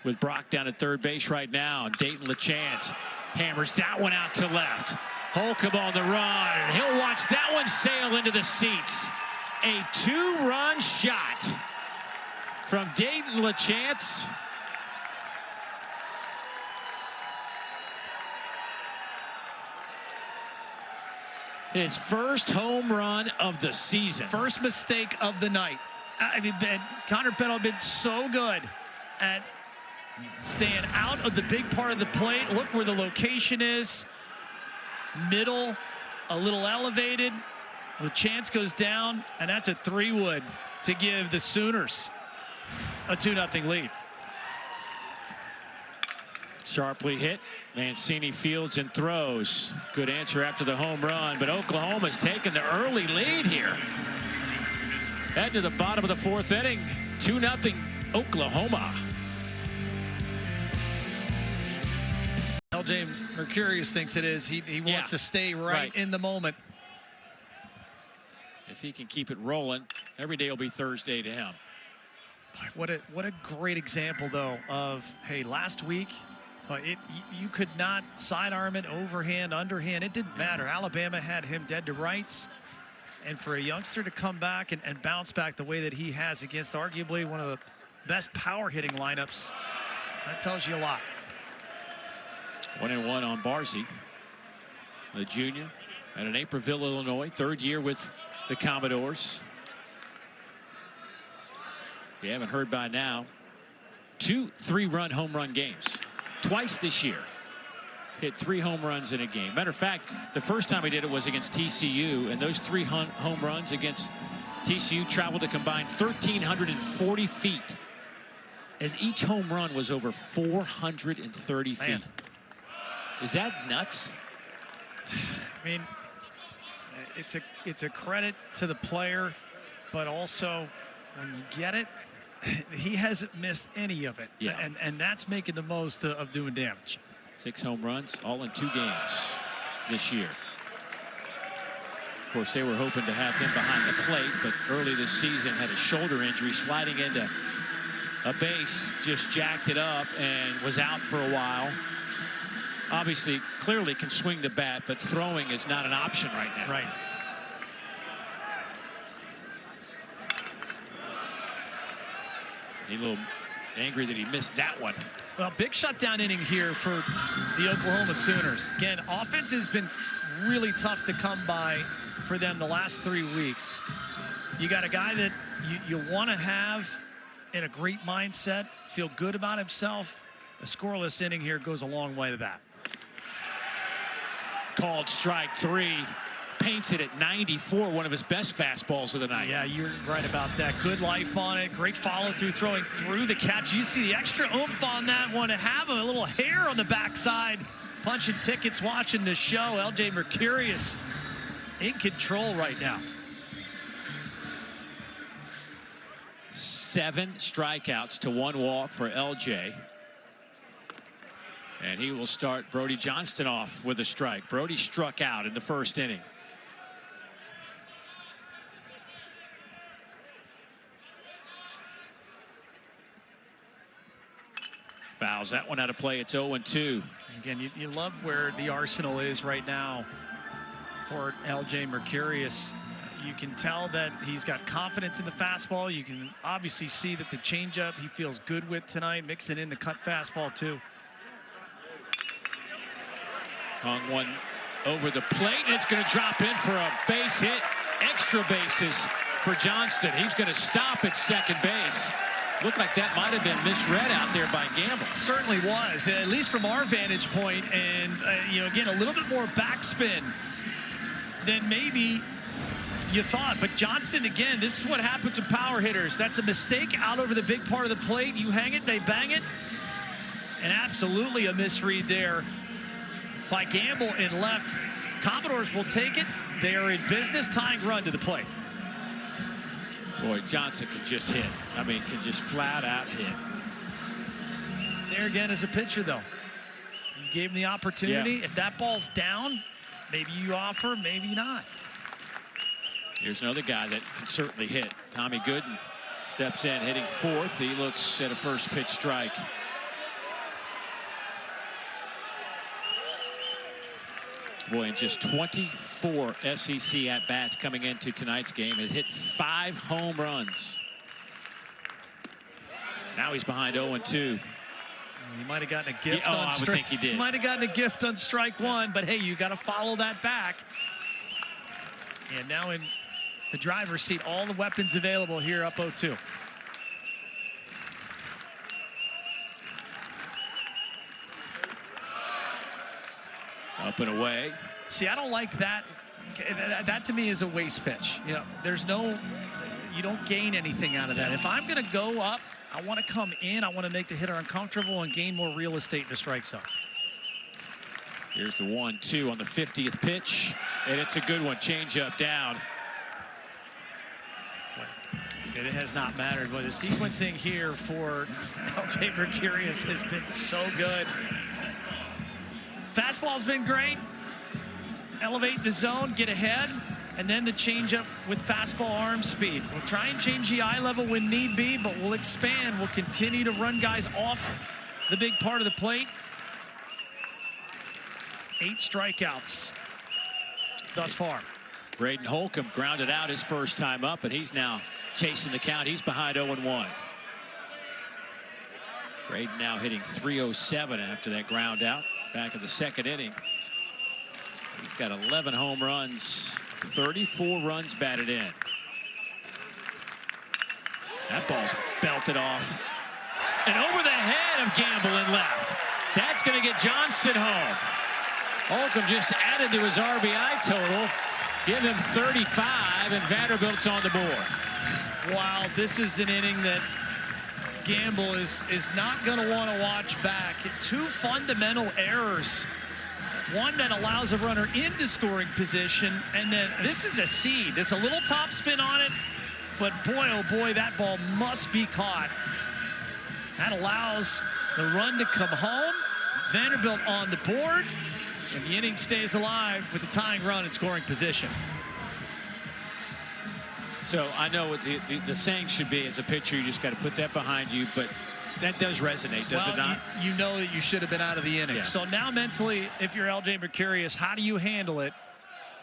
with Brock down at third base right now. And Dayton LaChance hammers that one out to left. Holcomb on the run, and he'll watch that one sail into the seats. A 2-run shot from Dayton LaChance. His first home run of the season. First mistake of the night. I mean, Connor Fennell been so good at staying out of the big part of the plate. Look where the location is. Middle, a little elevated. The chance goes down, and that's a 3-wood to give the Sooners a 2-0 lead. Sharply hit. Mancini fields and throws. Good answer after the home run, but Oklahoma's taken the early lead here. Head to the bottom of the 4th inning. 2-0 Oklahoma. LJ Mercurius thinks it is. He wants to stay right in the moment. If he can keep it rolling, every day will be Thursday to him. What a great example, though, of, hey, last week, you could not sidearm it, overhand, underhand. It didn't matter. Alabama had him dead to rights. And for a youngster to come back and bounce back the way that he has against arguably one of the best power hitting lineups, that tells you a lot. 1-1 on Barzy, the junior out of Naperville, Illinois, 3rd year with the Commodores. If you haven't heard by now, 2 3-run home run games. Twice this year. Hit 3 home runs in a game. Matter of fact, the first time he did it was against TCU, and those 3 home runs against TCU traveled to combine 1,340 feet, as each home run was over 430 feet. Man. Is that nuts? I mean, it's a credit to the player, but also when you get it, he hasn't missed any of it. Yeah. And that's making the most of doing damage. 6 home runs, all in 2 games this year. Of course, they were hoping to have him behind the plate, but early this season had a shoulder injury, sliding into a base, just jacked it up and was out for a while. Obviously, clearly can swing the bat, but throwing is not an option right now. Right. He's a little angry that he missed that one. Well, big shutdown inning here for the Oklahoma Sooners. Again, offense has been really tough to come by for them the last 3 weeks. You got a guy that you want to have in a great mindset, feel good about himself. A scoreless inning here goes a long way to that. Called strike 3. Paints it at 94, one of his best fastballs of the night. Yeah, you're right about that. Good life on it. Great follow-through, throwing through the catch. You see the extra oomph on that one. To have a little hair on the backside. Punching tickets, watching the show. LJ Mercurius in control right now. 7 strikeouts to 1 walk for LJ. And he will start Brody Johnston off with a strike. Brody struck out in the 1st inning. Fouls that one out of play. It's 0-2. Again, you love where the arsenal is right now for LJ Mercurius. You can tell that he's got confidence in the fastball. You can obviously see that the changeup he feels good with tonight, mixing in the cut fastball too. Hung one over the plate, and it's going to drop in for a base hit. Extra bases for Johnston. He's going to stop at second base. Looked like that might have been misread out there by Gamble. It certainly was, at least from our vantage point. And, you know, again, a little bit more backspin than maybe you thought. But Johnston, again, this is what happens with power hitters. That's a mistake out over the big part of the plate. You hang it, they bang it. And absolutely a misread there by Gamble in left. Commodores will take it. They are in business, tying run to the plate. Boy, Johnson can just hit. I mean, can just flat out hit. There again as a pitcher, though. You gave him the opportunity. Yeah. If that ball's down, maybe you offer, maybe not. Here's another guy that can certainly hit. Tommy Gooden steps in, hitting 4th. He looks at a first pitch strike. Boy, in just 24 SEC at-bats coming into tonight's game, has hit 5 home runs. Now he's behind 0-2. He might have gotten a gift on I would think he did. Might have gotten a gift on strike 1, but hey, you got to follow that back. And now in the driver's seat, all the weapons available here, up 0-2. Up and away. See, I don't like that. That to me is a waste pitch. You know, there's no, you don't gain anything out of that. If I'm going to go up, I want to come in. I want to make the hitter uncomfortable and gain more real estate in the strike zone. Here's the 1-2 on the 50th pitch, and it's a good one. Change up down. It has not mattered, but the sequencing here for LJ Mercurius has been so good. Fastball's been great. Elevate the zone, get ahead, and then the changeup with fastball arm speed. We'll try and change the eye level when need be, but we'll expand. We'll continue to run guys off the big part of the plate. 8 strikeouts thus far. Braden Holcomb grounded out his first time up, and he's now chasing the count. He's behind 0-1. Braden now hitting .307 after that ground out back in the second inning. He's got 11 home runs, 34 runs batted in. That ball's belted off and over the head of Gamble and left. That's going to get Johnston home. Holcomb just added to his RBI total. Give him 35, and Vanderbilt's on the board. Wow, this is an inning that Gamble is not going to want to watch back. 2 fundamental errors. One that allows a runner into scoring position, and then this is a seed. It's a little topspin on it, but boy, oh boy, that ball must be caught. That allows the run to come home. Vanderbilt on the board, and the inning stays alive with the tying run in scoring position. So I know what the saying should be as a pitcher, you just got to put that behind you, but that does resonate, does it not? You know that you should have been out of the inning. Yeah. So now mentally, if you're LJ Mercurius, how do you handle it?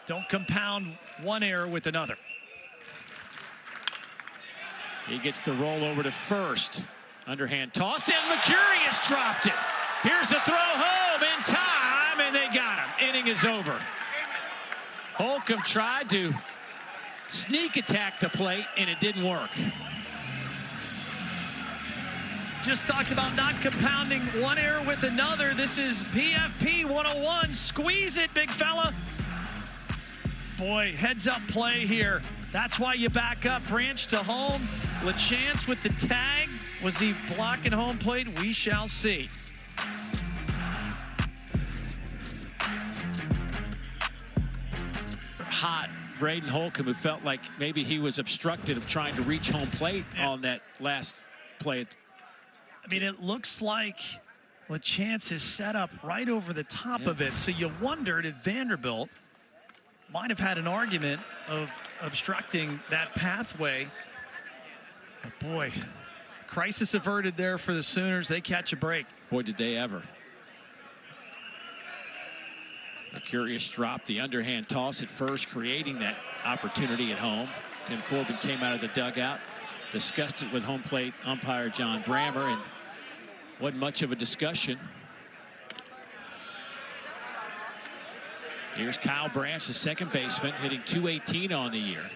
Don't compound one error with another. He gets the roll over to first. Underhand toss, and Mercurius dropped it. Here's the throw home in time, and they got him. Inning is over. Holcomb tried to sneak attack the plate, and it didn't work. Just talked about not compounding one error with another. This is PFP 101. Squeeze it, big fella. Boy, heads up play here. That's why you back up. Branch to home. LaChance with the tag. Was he blocking home plate? We shall see. Hot Braden Holcomb, who felt like maybe he was obstructed of trying to reach home plate on that last play. I mean, it looks like LaChance is set up right over the top of it. So you wondered if Vanderbilt might have had an argument of obstructing that pathway. But boy, crisis averted there for the Sooners. They catch a break. Boy, did they ever. Mercurius dropped the underhand toss at first, creating that opportunity at home. Tim Corbin came out of the dugout, discussed it with home plate umpire John Brammer, and wasn't much of a discussion. Here's Kyle Branch, the second baseman, hitting .218 on the year.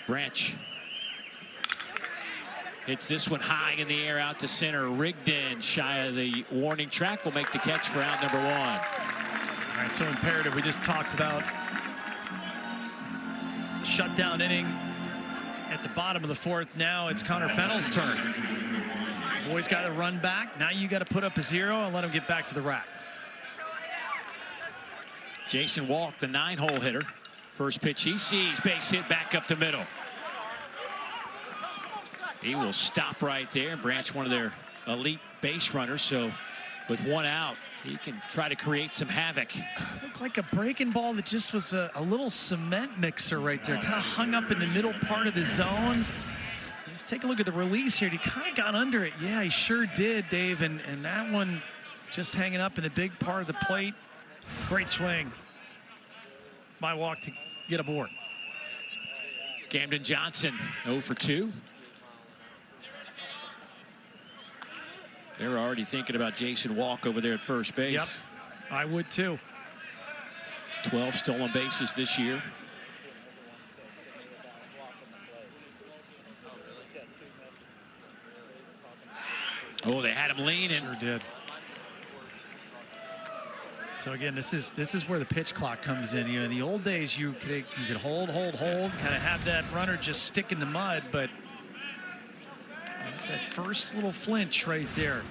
Branch hits this one high in the air out to center. Rigdon, shy of the warning track, will make the catch for out number 1. All right, so imperative. We just talked about shutdown inning at the bottom of the 4th. Now it's Connor Fennell's turn. Boys got to run back. Now you got to put up a 0 and let him get back to the rack. Jason Walk, the 9-hole hitter. First pitch he sees, base hit back up the middle. He will stop right there. Branch, one of their elite base runners, so with 1 out, he can try to create some havoc. Looked like a breaking ball that just was a little cement mixer right there. Kind of hung up in the middle part of the zone. Let's take a look at the release here. He kind of got under it. Yeah, he sure did, Dave. And that one just hanging up in the big part of the plate. Great swing by Walk to get aboard. Camden Johnson 0 for 2. They were already thinking about Jason Walk over there at first base. Yep, I would too. 12 stolen bases this year. Oh, they had him leaning. Sure did. So again, this is where the pitch clock comes in. You know, in the old days, you could hold, kind of have that runner just stick in the mud, but that first little flinch right there.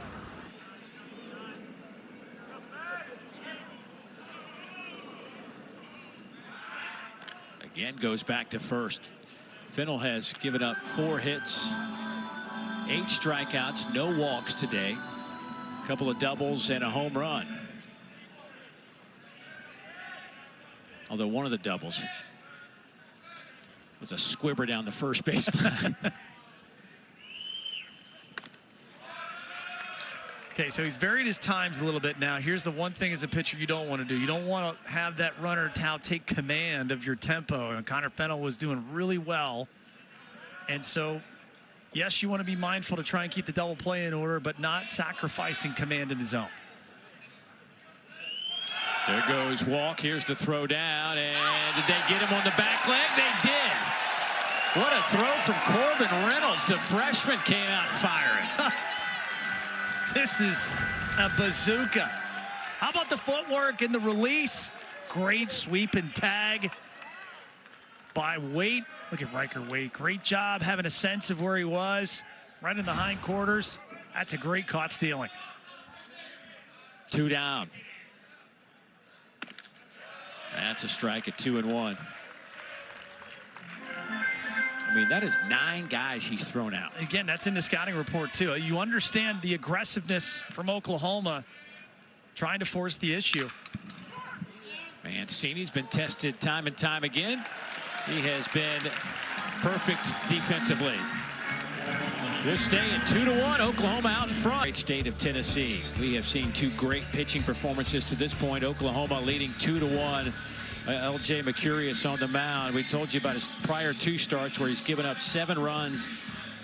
Again, goes back to first. Fennell has given up 4 hits, 8 strikeouts, no walks today. A couple of doubles and a home run. Although one of the doubles was a squibber down the first baseline. Okay, so he's varied his times a little bit now. Here's the one thing as a pitcher you don't want to do. You don't want to have that runner take command of your tempo. And Connor Fennell was doing really well. And so, yes, you want to be mindful to try and keep the double play in order, but not sacrificing command in the zone. There goes walk. Here's the throw down. And did they get him on the back leg? They did. What a throw from Corbin Reynolds. The freshman came out firing. This is a bazooka. How about the footwork and the release? Great sweep and tag by Waite. Look at Riker Waite. Great job having a sense of where he was. Right in the hindquarters. That's a great caught stealing. 2 down. That's a strike at 2-1. I mean, that is 9 guys he's thrown out. Again, that's in the scouting report, too. You understand the aggressiveness from Oklahoma trying to force the issue. Mancini's been tested time and time again. He has been perfect defensively. We'll stay in 2-1. Oklahoma out in front. Great state of Tennessee. We have seen 2 great pitching performances to this point. Oklahoma leading 2-1. L.J. Mercurius on the mound. We told you about his prior 2 starts where he's given up 7 runs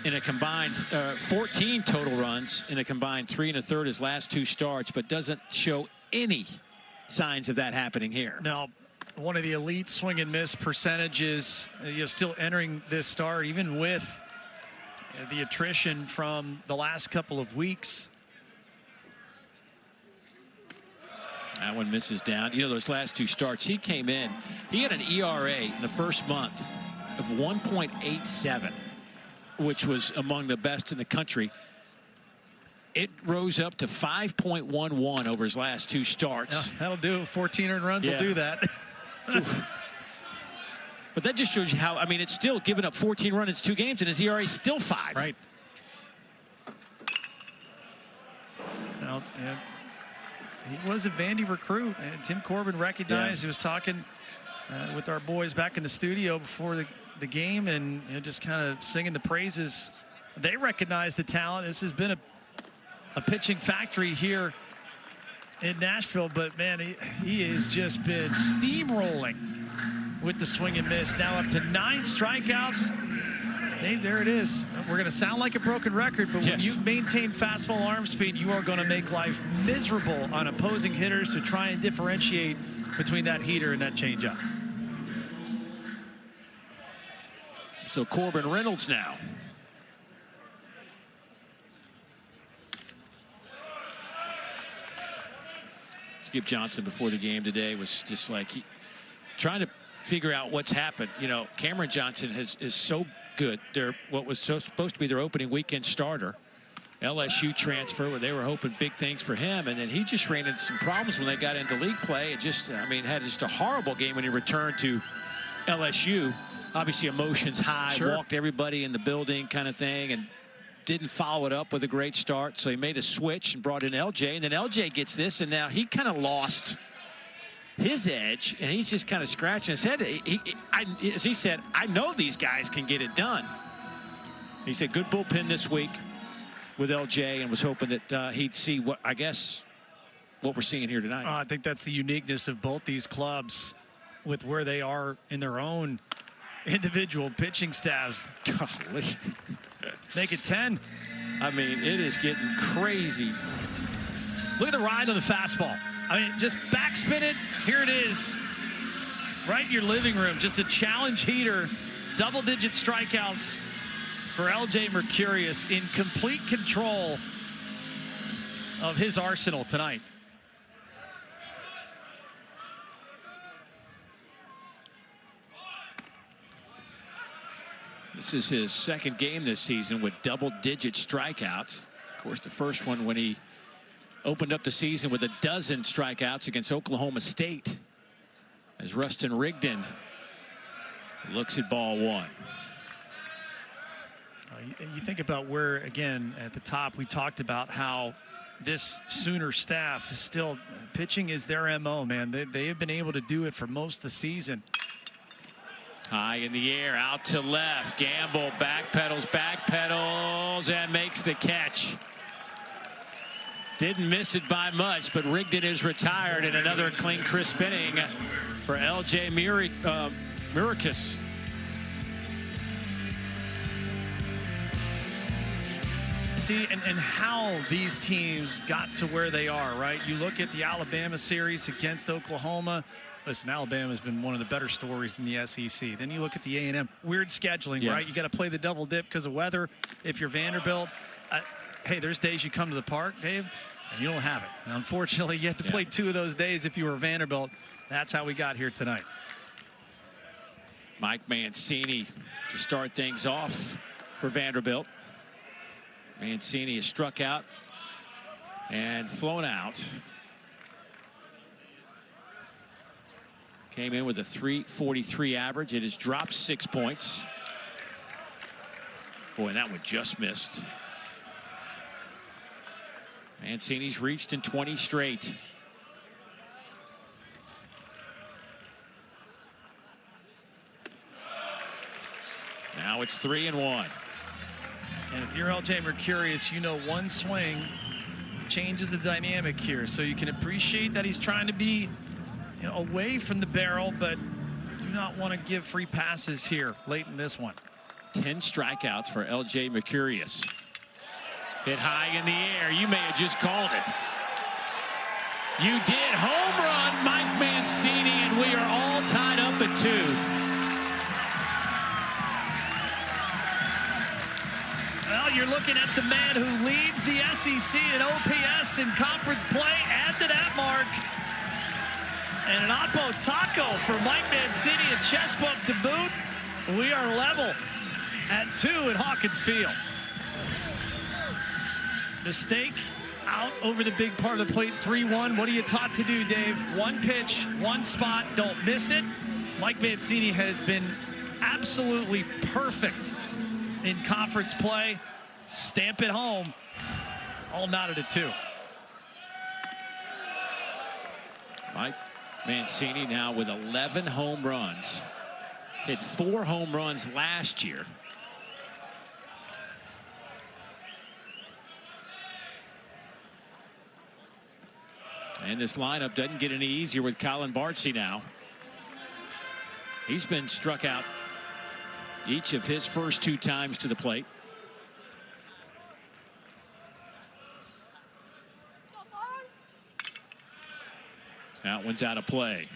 in a combined 14 total runs in a combined 3 1/3 his last 2 starts, but doesn't show any signs of that happening here. Now, one of the elite swing and miss percentages, still entering this start, even with the attrition from the last couple of weeks. That one misses down. You know, those last 2 starts, he came in. He had an ERA in the first month of 1.87, which was among the best in the country. It rose up to 5.11 over his last 2 starts. That'll do. 14 earned runs will do that. But that just shows you how, I mean, it's still giving up 14 runs in 2 games, and his ERA is still 5. Right. Well, yeah. He was a Vandy recruit, and Tim Corbin recognized. He was talking with our boys back in the studio before the game, and just kind of singing the praises. They recognize the talent. This has been a pitching factory here in Nashville, but man, he has just been steamrolling with the swing and miss. Now up to 9 strikeouts. Dave, there it is. We're going to sound like a broken record, but when you maintain fastball arm speed, you are going to make life miserable on opposing hitters to try and differentiate between that heater and that changeup. So Corbin Reynolds now. Skip Johnson before the game today was just like trying to figure out what's happened. You know, Cameron Johnson is so good. They're what was supposed to be their opening weekend starter. LSU transfer where they were hoping big things for him, and then he just ran into some problems when they got into league play. And just, I mean, had just a horrible game when he returned to LSU. Obviously emotions high, walked everybody in the building kind of thing, and didn't follow it up with a great start. So he made a switch and brought in LJ, and then LJ gets this, and now he kind of lost his edge, and he's just kind of scratching his head. As he said, I know these guys can get it done. He said good bullpen this week with LJ, and was hoping that he'd see what, I guess, what we're seeing here tonight. I think that's the uniqueness of both these clubs with where they are in their own individual pitching staffs. Golly. Make it 10. I mean, it is getting crazy. Look at the ride on the fastball. I mean, just backspin it. Here it is. Right in your living room. Just a challenge heater. Double-digit strikeouts for L.J. Mercurius, in complete control of his arsenal tonight. This is his second game this season with double-digit strikeouts. Of course, the first one when he opened up the season with 12 strikeouts against Oklahoma State, as Rustin Rigdon looks at ball one. You think about where, again, at the top, we talked about how this Sooner staff is still, pitching is their MO, man. They have been able to do it for most of the season. High in the air, out to left. Gamble backpedals, and makes the catch. Didn't miss it by much, but Rigdon is retired, and another clean, crisp inning for L.J. Muricus. And how these teams got to where they are, right? You look at the Alabama series against Oklahoma. Listen, Alabama's been one of the better stories in the SEC. Then you look at the A&M. Weird scheduling, right? You got to play the double dip because of weather. If you're Vanderbilt, hey, there's days you come to the park, Dave, and you don't have it. And unfortunately, you had to play 2 of those days if you were Vanderbilt. That's how we got here tonight. Mike Mancini to start things off for Vanderbilt. Mancini is struck out and flown out. Came in with a .343 average. It has dropped 6 points. Boy, that one just missed. Mancini's reached in 20 straight. Now it's 3-1. And if you're L.J. Mercurius, you know one swing changes the dynamic here. So you can appreciate that he's trying to be away from the barrel, but do not want to give free passes here late in this one. 10 strikeouts for L.J. Mercurius. Hit high in the air. You may have just called it. You did. Home run, Mike Mancini, and we are all tied up at 2. Well, you're looking at the man who leads the SEC in OPS in conference play. Add to that mark. And an Oppo taco for Mike Mancini, a chest bump to boot. We are level at 2 at Hawkins Field. Mistake out over the big part of the plate, 3-1. What are you taught to do, Dave? One pitch, one spot, don't miss it. Mike Mancini has been absolutely perfect in conference play. Stamp it home. All knotted at 2. Mike Mancini now with 11 home runs. Hit 4 home runs last year. And this lineup doesn't get any easier with Colin Bartsey now. He's been struck out each of his first 2 times to the plate. That one's out of play.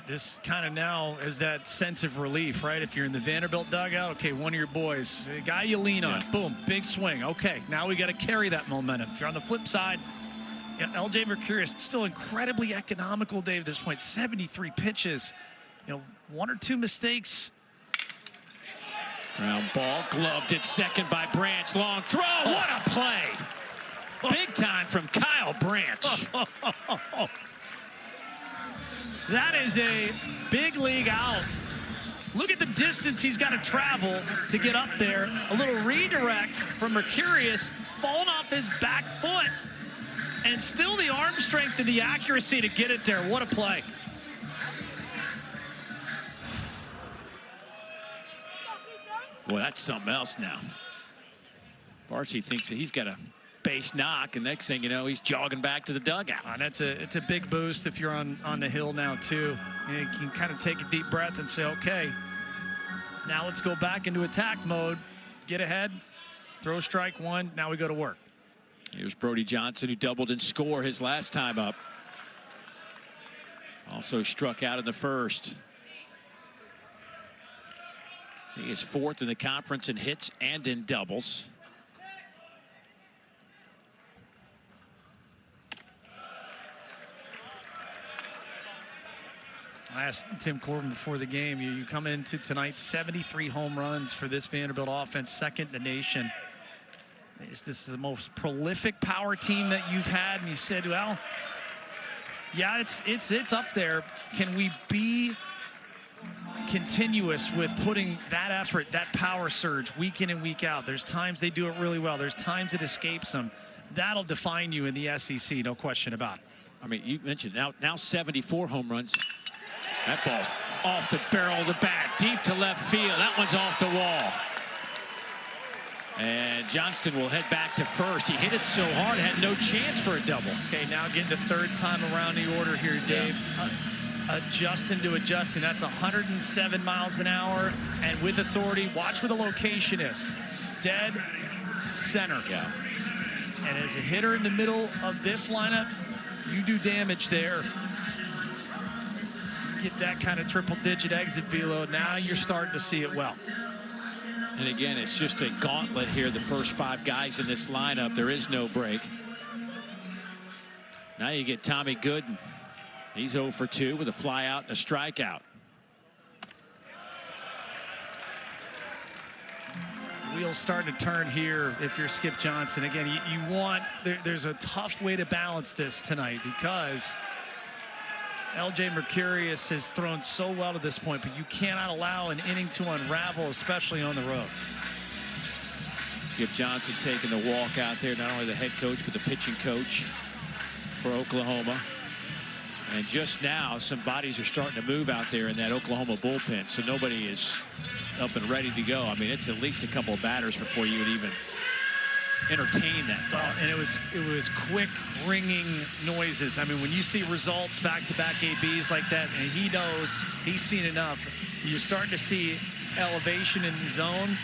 This kind of now is that sense of relief, right? If you're in the Vanderbilt dugout, okay, one of your boys, a guy you lean on, boom, big swing. Okay, now we got to carry that momentum. If you're on the flip side, L.J. Mercurius still incredibly economical, Dave, at this point. 73 pitches, 1 or 2 mistakes. Ground ball, gloved at second by Branch. Long throw, what a play! Big time from Kyle Branch. That is a big league out. Look at the distance he's got to travel to get up there. A little redirect from Mercurius, falling off his back foot, and still the arm strength and the accuracy to get it there. What a play. Well, that's something else now. Bartsey thinks that he's got a base knock, and next thing you know, he's jogging back to the dugout. And it's a big boost if you're on the hill now too. You can kind of take a deep breath and say, okay, now let's go back into attack mode, get ahead, throw strike 1, now we go to work. Here's Brody Johnson, who doubled in score his last time up. Also struck out in the first. He is 4th in the conference in hits and in doubles. I asked Tim Corbin before the game, you come into tonight, 73 home runs for this Vanderbilt offense, second in the nation. Is this the most prolific power team that you've had? And he said, well, yeah, it's up there. Can we be continuous with putting that effort, that power surge week in and week out? There's times they do it really well. There's times it escapes them. That'll define you in the SEC, no question about it. I mean, you mentioned now 74 home runs. That ball's off the barrel of the bat, deep to left field. That one's off the wall. And Johnston will head back to first. He hit it so hard, had no chance for a double. Okay, now getting to third time around the order here, Dave. Adjusting to adjusting. That's 107 miles an hour. And with authority, watch where the location is. Dead center. Yeah. And as a hitter in the middle of this lineup, you do damage there. Get that kind of triple-digit exit velo. Now you're starting to see it well. And again, it's just a gauntlet here. The first 5 guys in this lineup, there is no break. Now you get Tommy Gooden. He's 0 for 2 with a fly out and a strikeout. Wheels starting to turn here if you're Skip Johnson. Again, you want, there's a tough way to balance this tonight because LJ Mercurius has thrown so well to this point, but you cannot allow an inning to unravel, especially on the road. Skip Johnson taking the walk out there, not only the head coach, but the pitching coach for Oklahoma. And just now, some bodies are starting to move out there in that Oklahoma bullpen, so nobody is up and ready to go. I mean, it's at least a couple of batters before you would even entertain that thought. And it was quick ringing noises. I mean, when you see results back-to-back ABs like that, and he knows he's seen enough, you're starting to see elevation in the zone.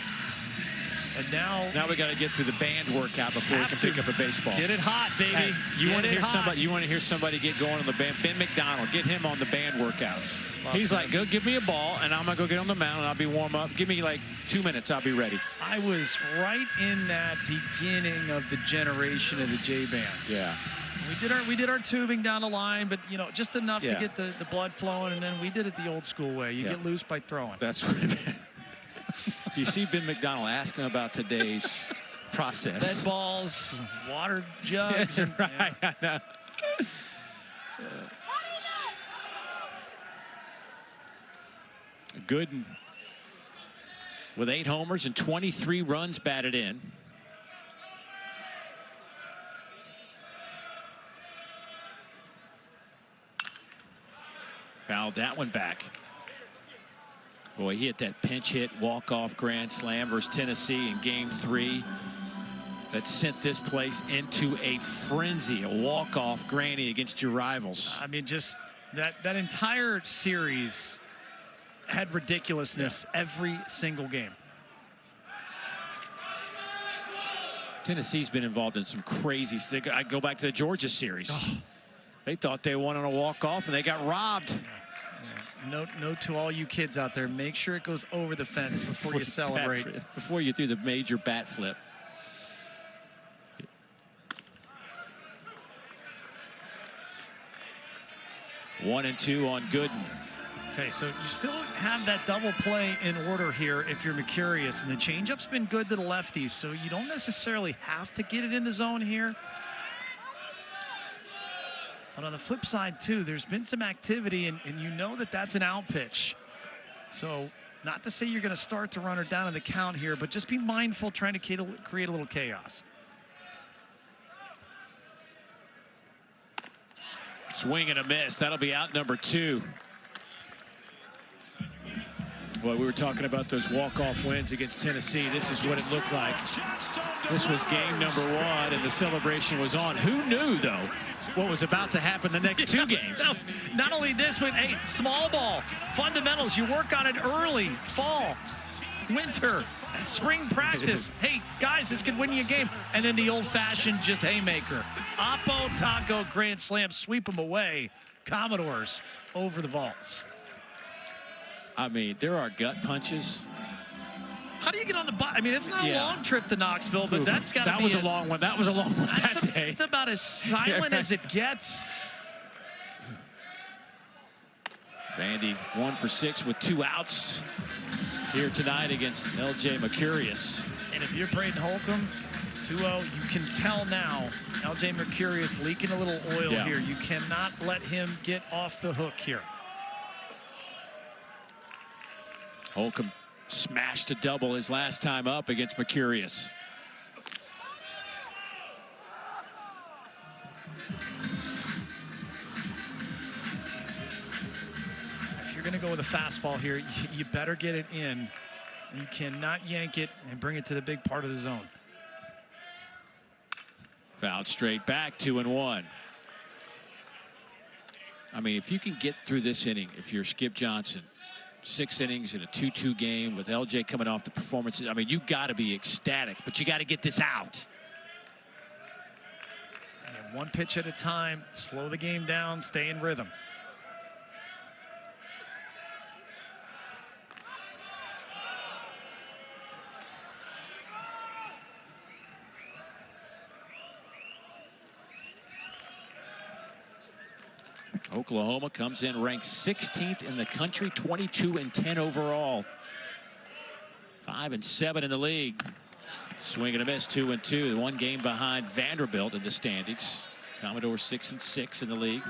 And now we got to get through the band workout before we can pick up a baseball. Get it hot, baby. Hey, you want to hear somebody? You want to hear somebody get going on the band? Ben McDonald, get him on the band workouts. He's like, go give me a ball, and I'm gonna go get on the mound, and I'll be warm up. Give me like 2 minutes, I'll be ready. I was right in that beginning of the generation of the J bands. Yeah. We did our tubing down the line, but just enough to get the blood flowing, and then we did it the old school way. You get loose by throwing. That's what it is. If you see Ben McDonald, ask him about today's process. Dead balls, water jugs. And, right, I know. Gooden with 8 homers and 23 runs batted in. Fouled that one back. Boy, he hit that pinch hit, walk-off grand slam versus Tennessee in Game 3. That sent this place into a frenzy, a walk-off granny against your rivals. I mean, just that entire series had ridiculousness every single game. Tennessee's been involved in some crazy stuff. I go back to the Georgia series. They thought they won on a walk-off, and they got robbed. Note to all you kids out there, make sure it goes over the fence before you celebrate. Before you do the major bat flip. One and 2 on Gooden. Okay, so you still have that double play in order here if you're Mercurius, and the changeup's been good to the lefties, so you don't necessarily have to get it in the zone here. But on the flip side, too, there's been some activity, and you know that that's an out pitch. So not to say you're going to start the runner down in the count here, but just be mindful trying to create a little chaos. Swing and a miss. That'll be out number 2. Well, we were talking about those walk-off wins against Tennessee. This is what it looked like. This was game number 1, and the celebration was on. Who knew, though, what was about to happen the next 2 games? No, not only this, but, hey, small ball, fundamentals, you work on it early, fall, winter, spring practice. Hey, guys, this could win you a game. And then the old-fashioned just haymaker. Oppo, taco, grand slam, sweep them away. Commodores over the Vols. I mean, there are gut punches. How do you get on the bus? I mean, it's not a long trip to Knoxville, but that's got to be a long one. That was a long one that day. It's about as silent as it gets. Vandy 1 for 6 with 2 outs here tonight against L.J. Mercurius. And if you're Braden Holcomb, 2-0, you can tell now L.J. Mercurius leaking a little oil here. You cannot let him get off the hook here. Holcomb smashed a double his last time up against Mercurius. If you're going to go with a fastball here, you better get it in. You cannot yank it and bring it to the big part of the zone. Fouled straight back, 2-1. I mean, if you can get through this inning, if you're Skip Johnson, 6 innings in a 2-2 game with LJ coming off the performances, I mean, you got to be ecstatic, but you got to get this out. And 1 pitch at a time, slow the game down, stay in rhythm. Oklahoma comes in ranked 16th in the country, 22-10 overall. 5-7 in the league. Swing and a miss, 2-2. 1 game behind Vanderbilt in the standings. Commodores 6-6 in the league.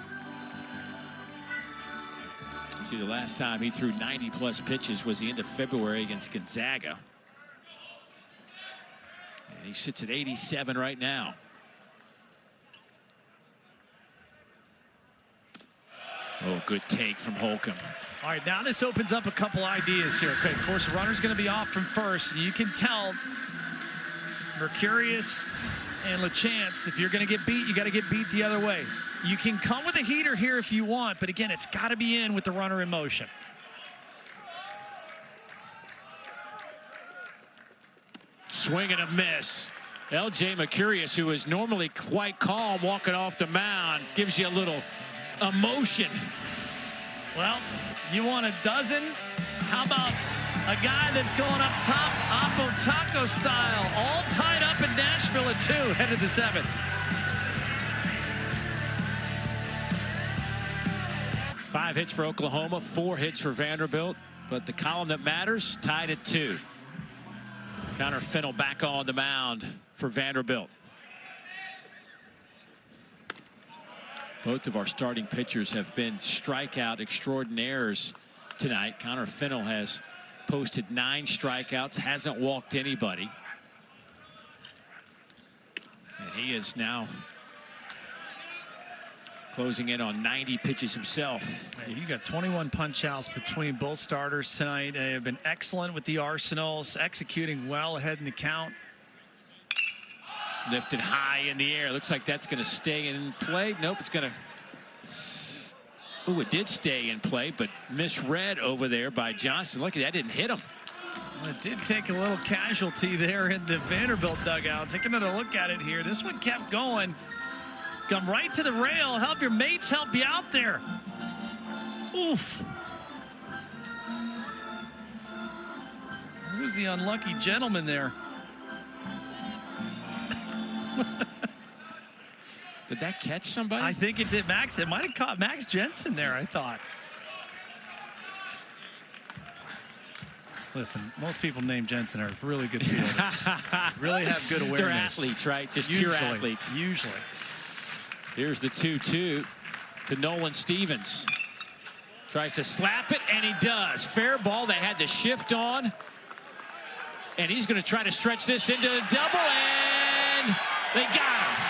See, the last time he threw 90-plus pitches was the end of February against Gonzaga. And he sits at 87 right now. Oh, good take from Holcomb. All right, now this opens up a couple ideas here. Okay, of course, the runner's going to be off from first. You can tell Mercurius and LeChance, if you're going to get beat, you got to get beat the other way. You can come with a heater here if you want, but again, it's got to be in with the runner in motion. Swing and a miss. L.J. Mercurius, who is normally quite calm walking off the mound, gives you a little emotion. Well, you want a dozen? How about a guy that's going up top, Oppo Taco style, all tied up in Nashville at 2, headed to 7th. Five hits for Oklahoma, 4 hits for Vanderbilt, but the column that matters tied at 2. Connor Fennell back on the mound for Vanderbilt. Both of our starting pitchers have been strikeout extraordinaires tonight. Connor Fennell has posted 9 strikeouts, hasn't walked anybody. And he is now closing in on 90 pitches himself. Hey, you got 21 punch outs between both starters tonight. They have been excellent with the arsenals, executing well ahead in the count. Lifted high in the air. Looks like that's going to stay in play. Nope, it's going to. Oh, it did stay in play, but misread over there by Johnson. Look at that, didn't hit him. Well, it did take a little casualty there in the Vanderbilt dugout. Take another look at it here. This one kept going. Come right to the rail. Help your mates help you out there. Oof. Who's the unlucky gentleman there? Did that catch somebody? I think it did. Max. It might have caught Max Jensen there, I thought. Listen, most people named Jensen are really good fielders. Really have good awareness. They're athletes, right? Just usually, pure athletes. Usually. Here's the 2-2 to Nolan Stevens. Tries to slap it, and he does. Fair ball. They had the shift on. And he's going to try to stretch this into a double, and they got him.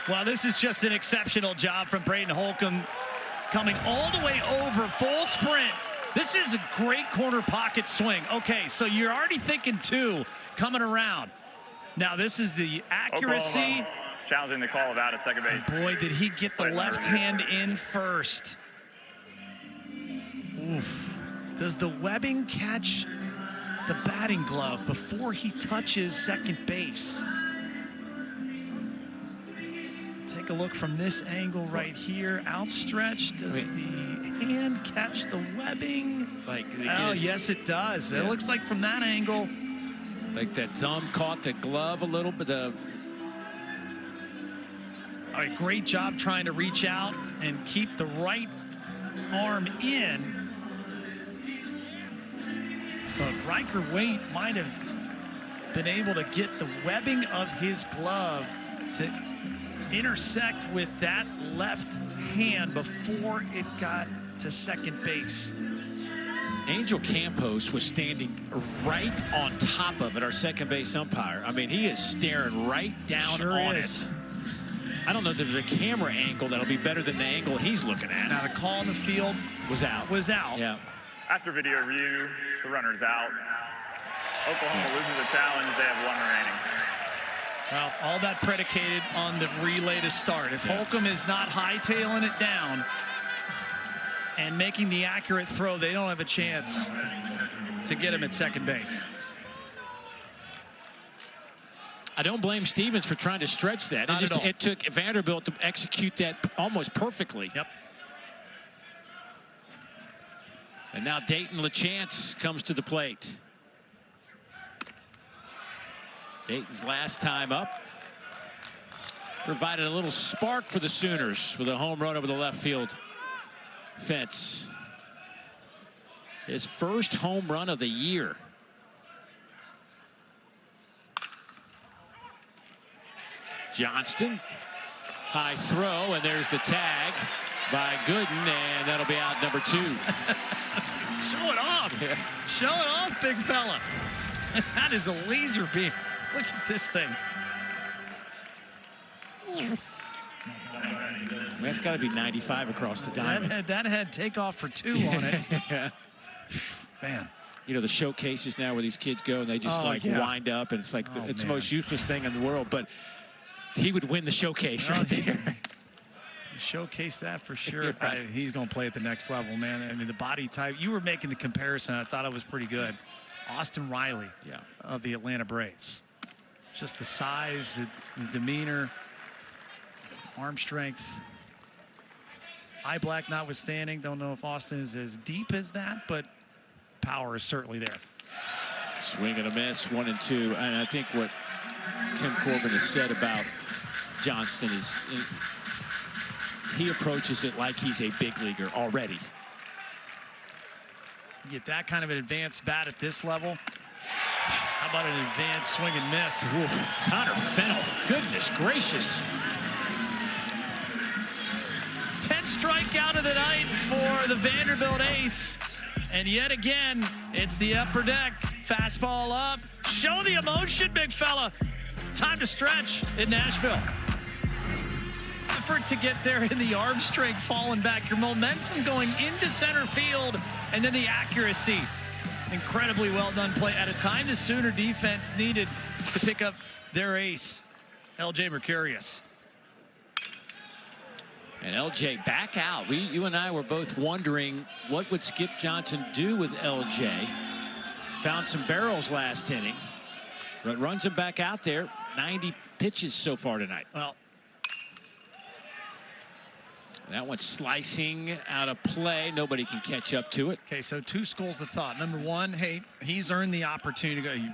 Well, this is just an exceptional job from Braden Holcomb, coming all the way over, full sprint. This is a great corner pocket swing. Okay, so you're already thinking 2 coming around. Now, this is the accuracy. Oklahoma challenging the call of out at second base. And boy, did he get the left hand in first. Oof. Does the webbing catch the batting glove before he touches second base? Take a look from this angle right here. Outstretched. Does the hand catch the webbing? Oh, yes, it does. Yeah. It looks like from that angle. Like that thumb caught the glove a little bit. a great job trying to reach out and keep the right arm in. But Riker Waite might have been able to get the webbing of his glove to intersect with that left hand before it got to second base. Angel Campos was standing right on top of it, our second base umpire. I mean, he is staring right down on it. I don't know if there's a camera angle that'll be better than the angle he's looking at. Now, the call in the field was out. Yeah. After video review, the runner's out. Oklahoma loses a challenge. They have 1 remaining. Well, all that predicated on the relay to start. If Holcomb is not hightailing it down and making the accurate throw, they don't have a chance to get him at second base. I don't blame Stevens for trying to stretch that. It took Vanderbilt to execute that almost perfectly. Yep. And now Dayton LaChance comes to the plate. Dayton's last time up provided a little spark for the Sooners with a home run over the left field fence. His first home run of the year. Johnston, high throw, and there's the tag by Gooden, and that'll be out number 2. Show it off. Yeah. Show it off, big fella. That is a laser beam. Look at this thing. That's got to be 95 across the diamond. That had takeoff for 2 on it. Yeah. Man. You know, the showcases now where these kids go and they just wind up, and it's like it's the most useless thing in the world, but he would win the showcase right there. Showcase that for sure. Right. He's going to play at the next level, man. I mean, the body type. You were making the comparison. I thought it was pretty good. Austin Riley of the Atlanta Braves. Just the size, the demeanor, arm strength. Eye black notwithstanding. Don't know if Austin is as deep as that, but power is certainly there. Swing and a miss, 1 and 2. And I think what Tim Corbin has said about Johnston is he approaches it like he's a big leaguer already. You get that kind of an advanced bat at this level. How about an advanced swing and miss? Ooh, Connor Fennell, goodness gracious. 10th strikeout of the night for the Vanderbilt ace. And yet again, it's the upper deck. Fastball up. Show the emotion, big fella. Time to stretch in Nashville. Effort to get there in the arm strength falling back. Your momentum going into center field, and then the accuracy. Incredibly well done play at a time the Sooner defense needed to pick up their ace, LJ Mercurius. And LJ back out. You and I were both wondering what would Skip Johnson do with LJ. Found some barrels last inning, but runs him back out there. 90 pitches so far tonight. Well, that one's slicing out of play. Nobody can catch up to it. okay, so 2 schools of thought. Number 1, hey, he's earned the opportunity to go. Hey,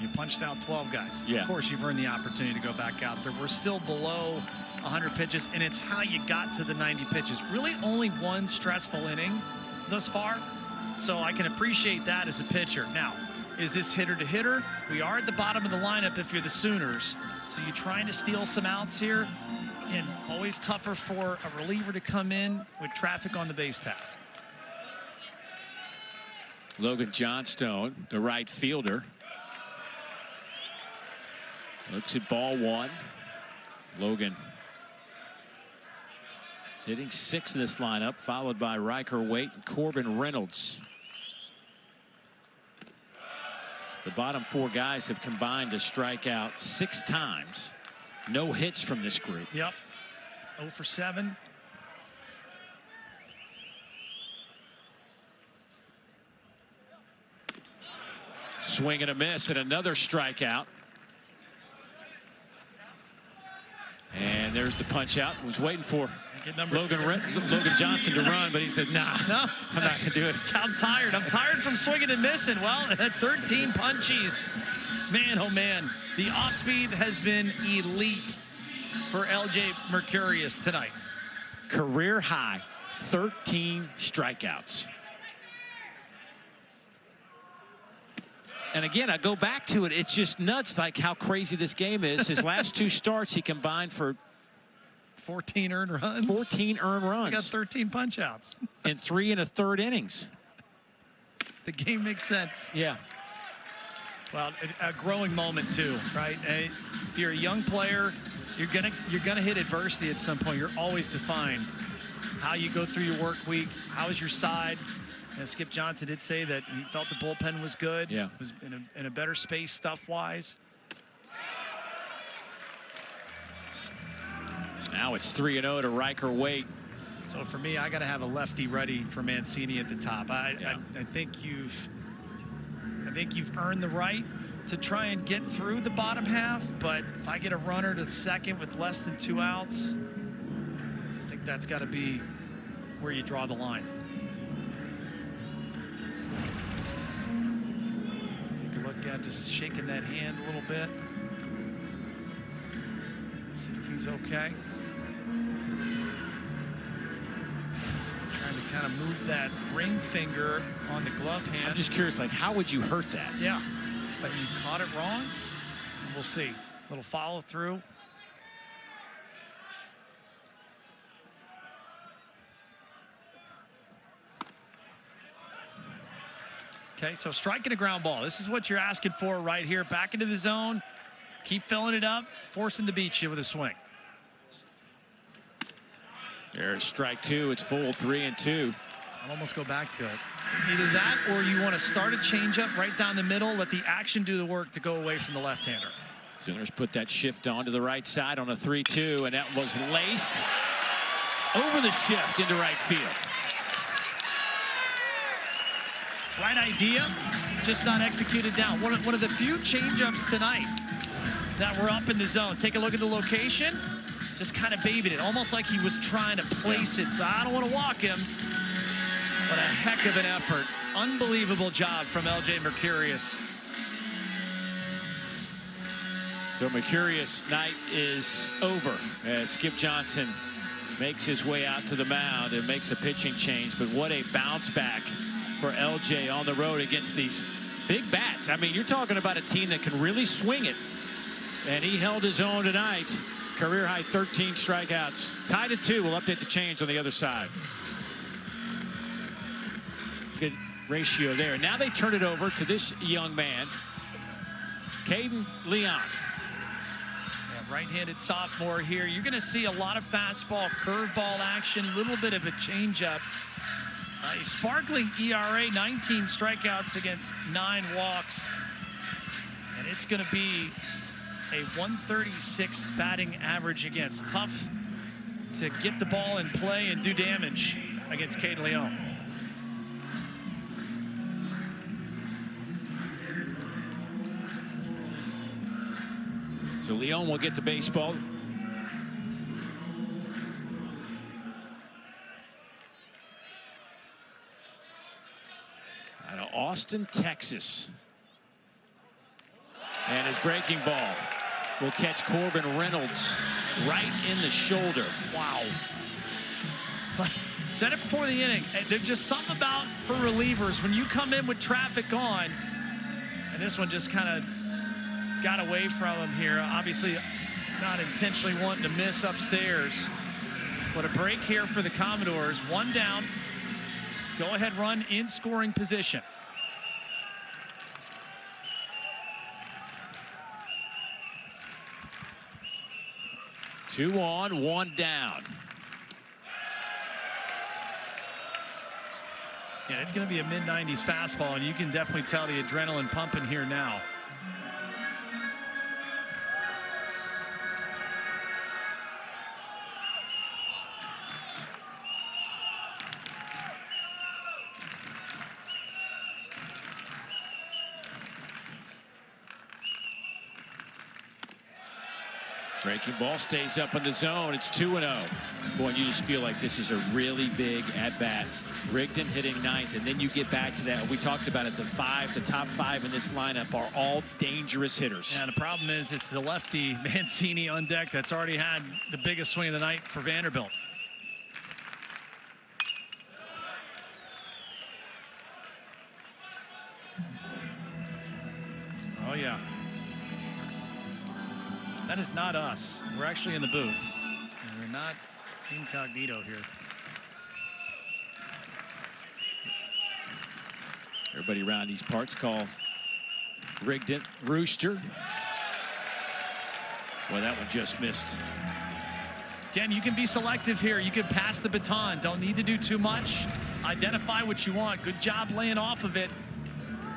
you punched out 12 guys. Yeah. Of course, you've earned the opportunity to go back out there. We're still below 100 pitches, and it's how you got to the 90 pitches. Really only 1 stressful inning thus far, so I can appreciate that as a pitcher. Now, is this hitter to hitter? We are at the bottom of the lineup if you're the Sooners, so you're trying to steal some outs here, and always tougher for a reliever to come in with traffic on the base pass. Logan Johnstone, the right fielder, looks at ball 1. Logan hitting 6 in this lineup, followed by Riker Waite and Corbin Reynolds. The bottom 4 guys have combined to strike out 6 times. No hits from this group. Yep. 0 for 7. Swing and a miss and another strikeout. And there's the punch out. Was waiting for Logan Johnson to run, but he said, nah, I'm not going to do it. I'm tired. I'm tired from swinging and missing. Well, at 13 punchies. Man, oh man, the off speed has been elite for LJ Mercurius tonight? Career high, 13 strikeouts. And again, I go back to it. It's just nuts, like how crazy this game is. His last 2 starts, he combined for 14 earned runs. 14 earned runs. I got 13 punch outs. In 3 1/3 innings. The game makes sense. Yeah. Well, a growing moment too, right? If you're a young player, you're gonna hit adversity at some point. You're always defined how you go through your work week. How is your side? And Skip Johnson did say that he felt the bullpen was good. Yeah. Was in a better space stuff-wise. Now it's 3-0 to Riker Waite. So for me, I got to have a lefty ready for Mancini at the top. I think you've earned the right to try and get through the bottom half. But if I get a runner to second with less than 2 outs, I think that's got to be where you draw the line. Take a look at just shaking that hand a little bit. See if he's okay. Trying to kind of move that ring finger on the glove hand. I'm just curious, like, how would you hurt that? Yeah, but you caught it wrong. We'll see. A little follow through. Okay, so striking a ground ball. This is what you're asking for right here. Back into the zone. Keep filling it up, forcing to beat you with a swing. There's strike 2. It's full, 3-2. I'll almost go back to it. Either that or you want to start a changeup right down the middle, let the action do the work to go away from the left-hander. Sooners put that shift on to the right side on a 3-2, and that was laced over the shift into right field. Right idea, just not executed down. One of the few changeups tonight that were up in the zone. Take a look at the location. Just kind of babied it, almost like he was trying to place it. So I don't want to walk him, but a heck of an effort. Unbelievable job from LJ Mercurius. So Mercurius' night is over as Skip Johnson makes his way out to the mound and makes a pitching change. But what a bounce back for LJ on the road against these big bats. I mean, you're talking about a team that can really swing it. And he held his own tonight. Career high 13 strikeouts. Tied at 2. We'll update the change on the other side. Good ratio there. Now they turn it over to this young man, Caden Leon. Yeah, right-handed sophomore here. You're going to see a lot of fastball, curveball action, a little bit of a changeup. A sparkling ERA, 19 strikeouts against 9 walks. And it's going to be a 136 batting average against. Tough to get the ball in play and do damage against Cade Leon. So Leon will get the baseball. Out of Austin, Texas. And his breaking ball will catch Corbin Reynolds right in the shoulder. Wow. Said it before the inning. There's just something about, for relievers, when you come in with traffic on, and this one just kind of got away from him here. Obviously not intentionally wanting to miss upstairs. But a break here for the Commodores. 1 down. Go ahead run in scoring position. Two on, 1 down. Yeah, it's going to be a mid-90s fastball, and you can definitely tell the adrenaline pumping here now. Breaking ball stays up in the zone. It's 2-0. Boy, you just feel like this is a really big at-bat Rigdon hitting 9th, and then you get back to that. We talked about it. The top five in this lineup are all dangerous hitters. Yeah, the problem is it's the lefty Mancini on deck that's already had the biggest swing of the night for Vanderbilt. Oh, yeah. That is not us. We're actually in the booth. And we're not incognito here. Everybody around these parts call Rigdon Rooster. Well, that one just missed. Again, you can be selective here. You can pass the baton. Don't need to do too much. Identify what you want. Good job laying off of it.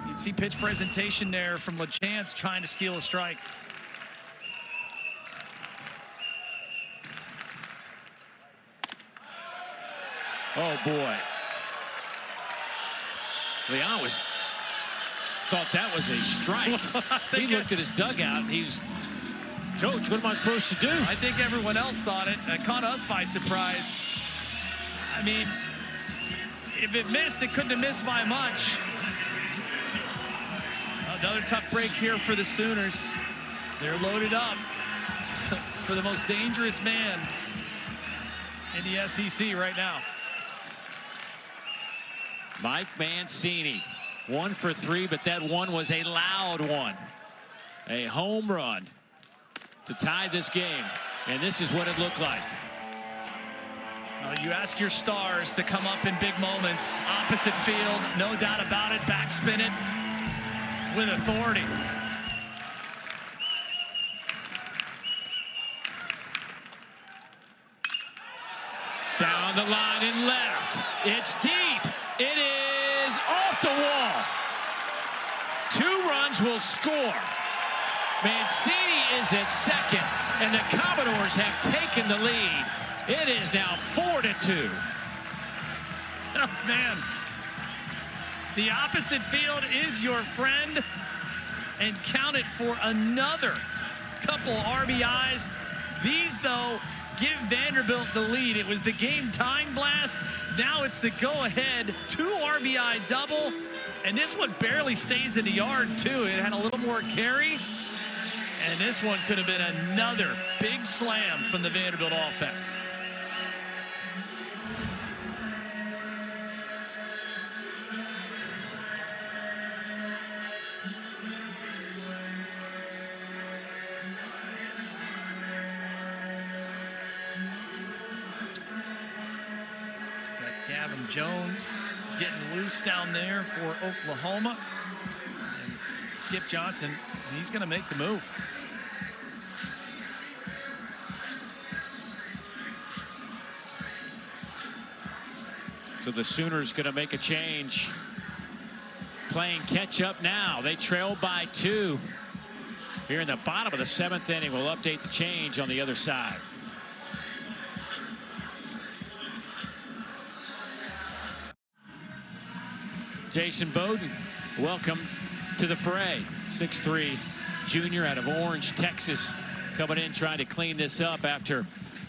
You'd see pitch presentation there from LaChance trying to steal a strike. Oh, boy. Leon thought that was a strike. He looked at his dugout and he's, Coach, what am I supposed to do? I think everyone else thought it. It caught us by surprise. I mean, if it missed, it couldn't have missed by much. Another tough break here for the Sooners. They're loaded up for the most dangerous man in the SEC right now. Mike Mancini, 1 for 3, but that one was a loud one. A home run to tie this game, and this is what it looked like. You ask your stars to come up in big moments. Opposite field, no doubt about it. Backspin it with authority. Down the line and left. It's deep. It is off the wall. 2 runs will score. Mancini is at second, and the Commodores have taken the lead. It is now 4-2. Oh, man. The opposite field is your friend, and count it for another couple RBIs. These, though, give Vanderbilt the lead. It was the game-tying blast. Now it's the go-ahead 2 RBI double, and this one barely stays in the yard, too. It had a little more carry, and this one could have been another big slam from the Vanderbilt offense. Jones getting loose down there for Oklahoma. And Skip Johnson, he's going to make the move. So the Sooners going to make a change. Playing catch up now. They trail by 2. Here in the bottom of the 7th inning, we'll update the change on the other side. Jason Bowden, welcome to the fray. 6'3" junior out of Orange, Texas, coming in trying to clean this up after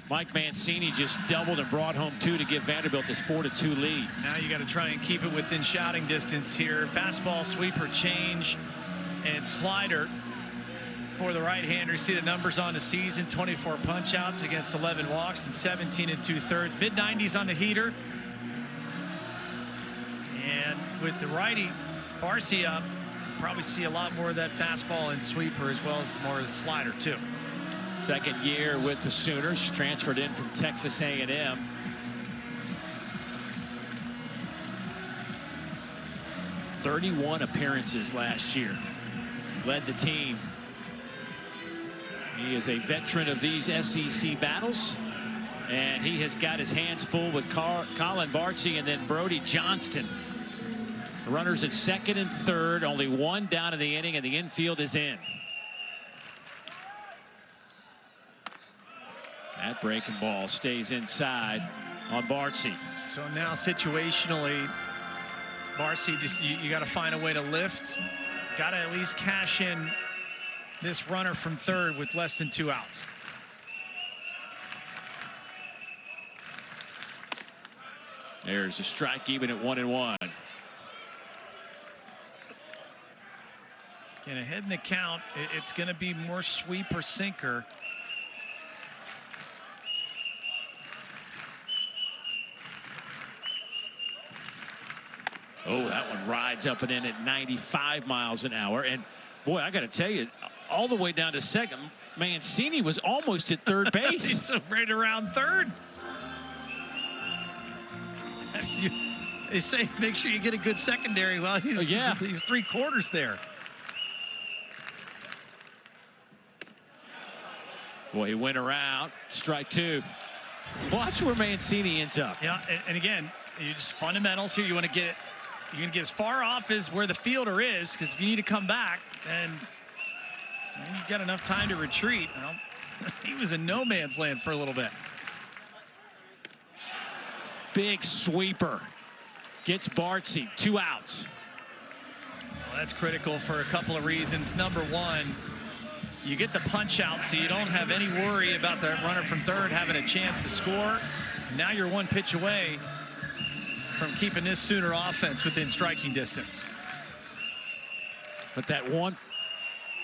Mike Mancini just doubled and brought home 2 to give Vanderbilt this 4-2 lead. Now you got to try and keep it within shouting distance here. Fastball, sweeper, change, and slider for the right-hander. See the numbers on the season: 24 punch-outs against 11 walks and 17 2/3. Mid-90s on the heater. And with the righty Barcy up, probably see a lot more of that fastball and sweeper, as well as more of the slider too. Second year with the Sooners, transferred in from Texas A&M. .31 appearances last year. Led the team. He is a veteran of these SEC battles, and he has got his hands full with Colin Barcy and then Brody Johnston. The runners at second and third, only 1 down in the inning, and the infield is in. That breaking ball stays inside on Barcy. So now situationally, Barcy, just you got to find a way to lift. Got to at least cash in this runner from third with less than 2 outs. There's a strike, even at 1-1. And ahead in the count, it's going to be more sweep or sinker. Oh, that one rides up and in at 95 miles an hour. And boy, I got to tell you, all the way down to second, Mancini was almost at third base. He's right around third. They say make sure you get a good secondary. Well, he was 3/4 there. Boy, he went around. Strike 2. Watch where Mancini ends up. Yeah, and again, you just fundamentals here. You want to get it. You're going to get as far off as where the fielder is, because if you need to come back, and you've got enough time to retreat. Well, he was in no man's land for a little bit. Big sweeper. Gets Bartsy. 2 outs. Well, that's critical for a couple of reasons. Number one, you get the punch out, so you don't have any worry about the runner from third having a chance to score. Now you're 1 pitch away from keeping this Sooner offense within striking distance. But that one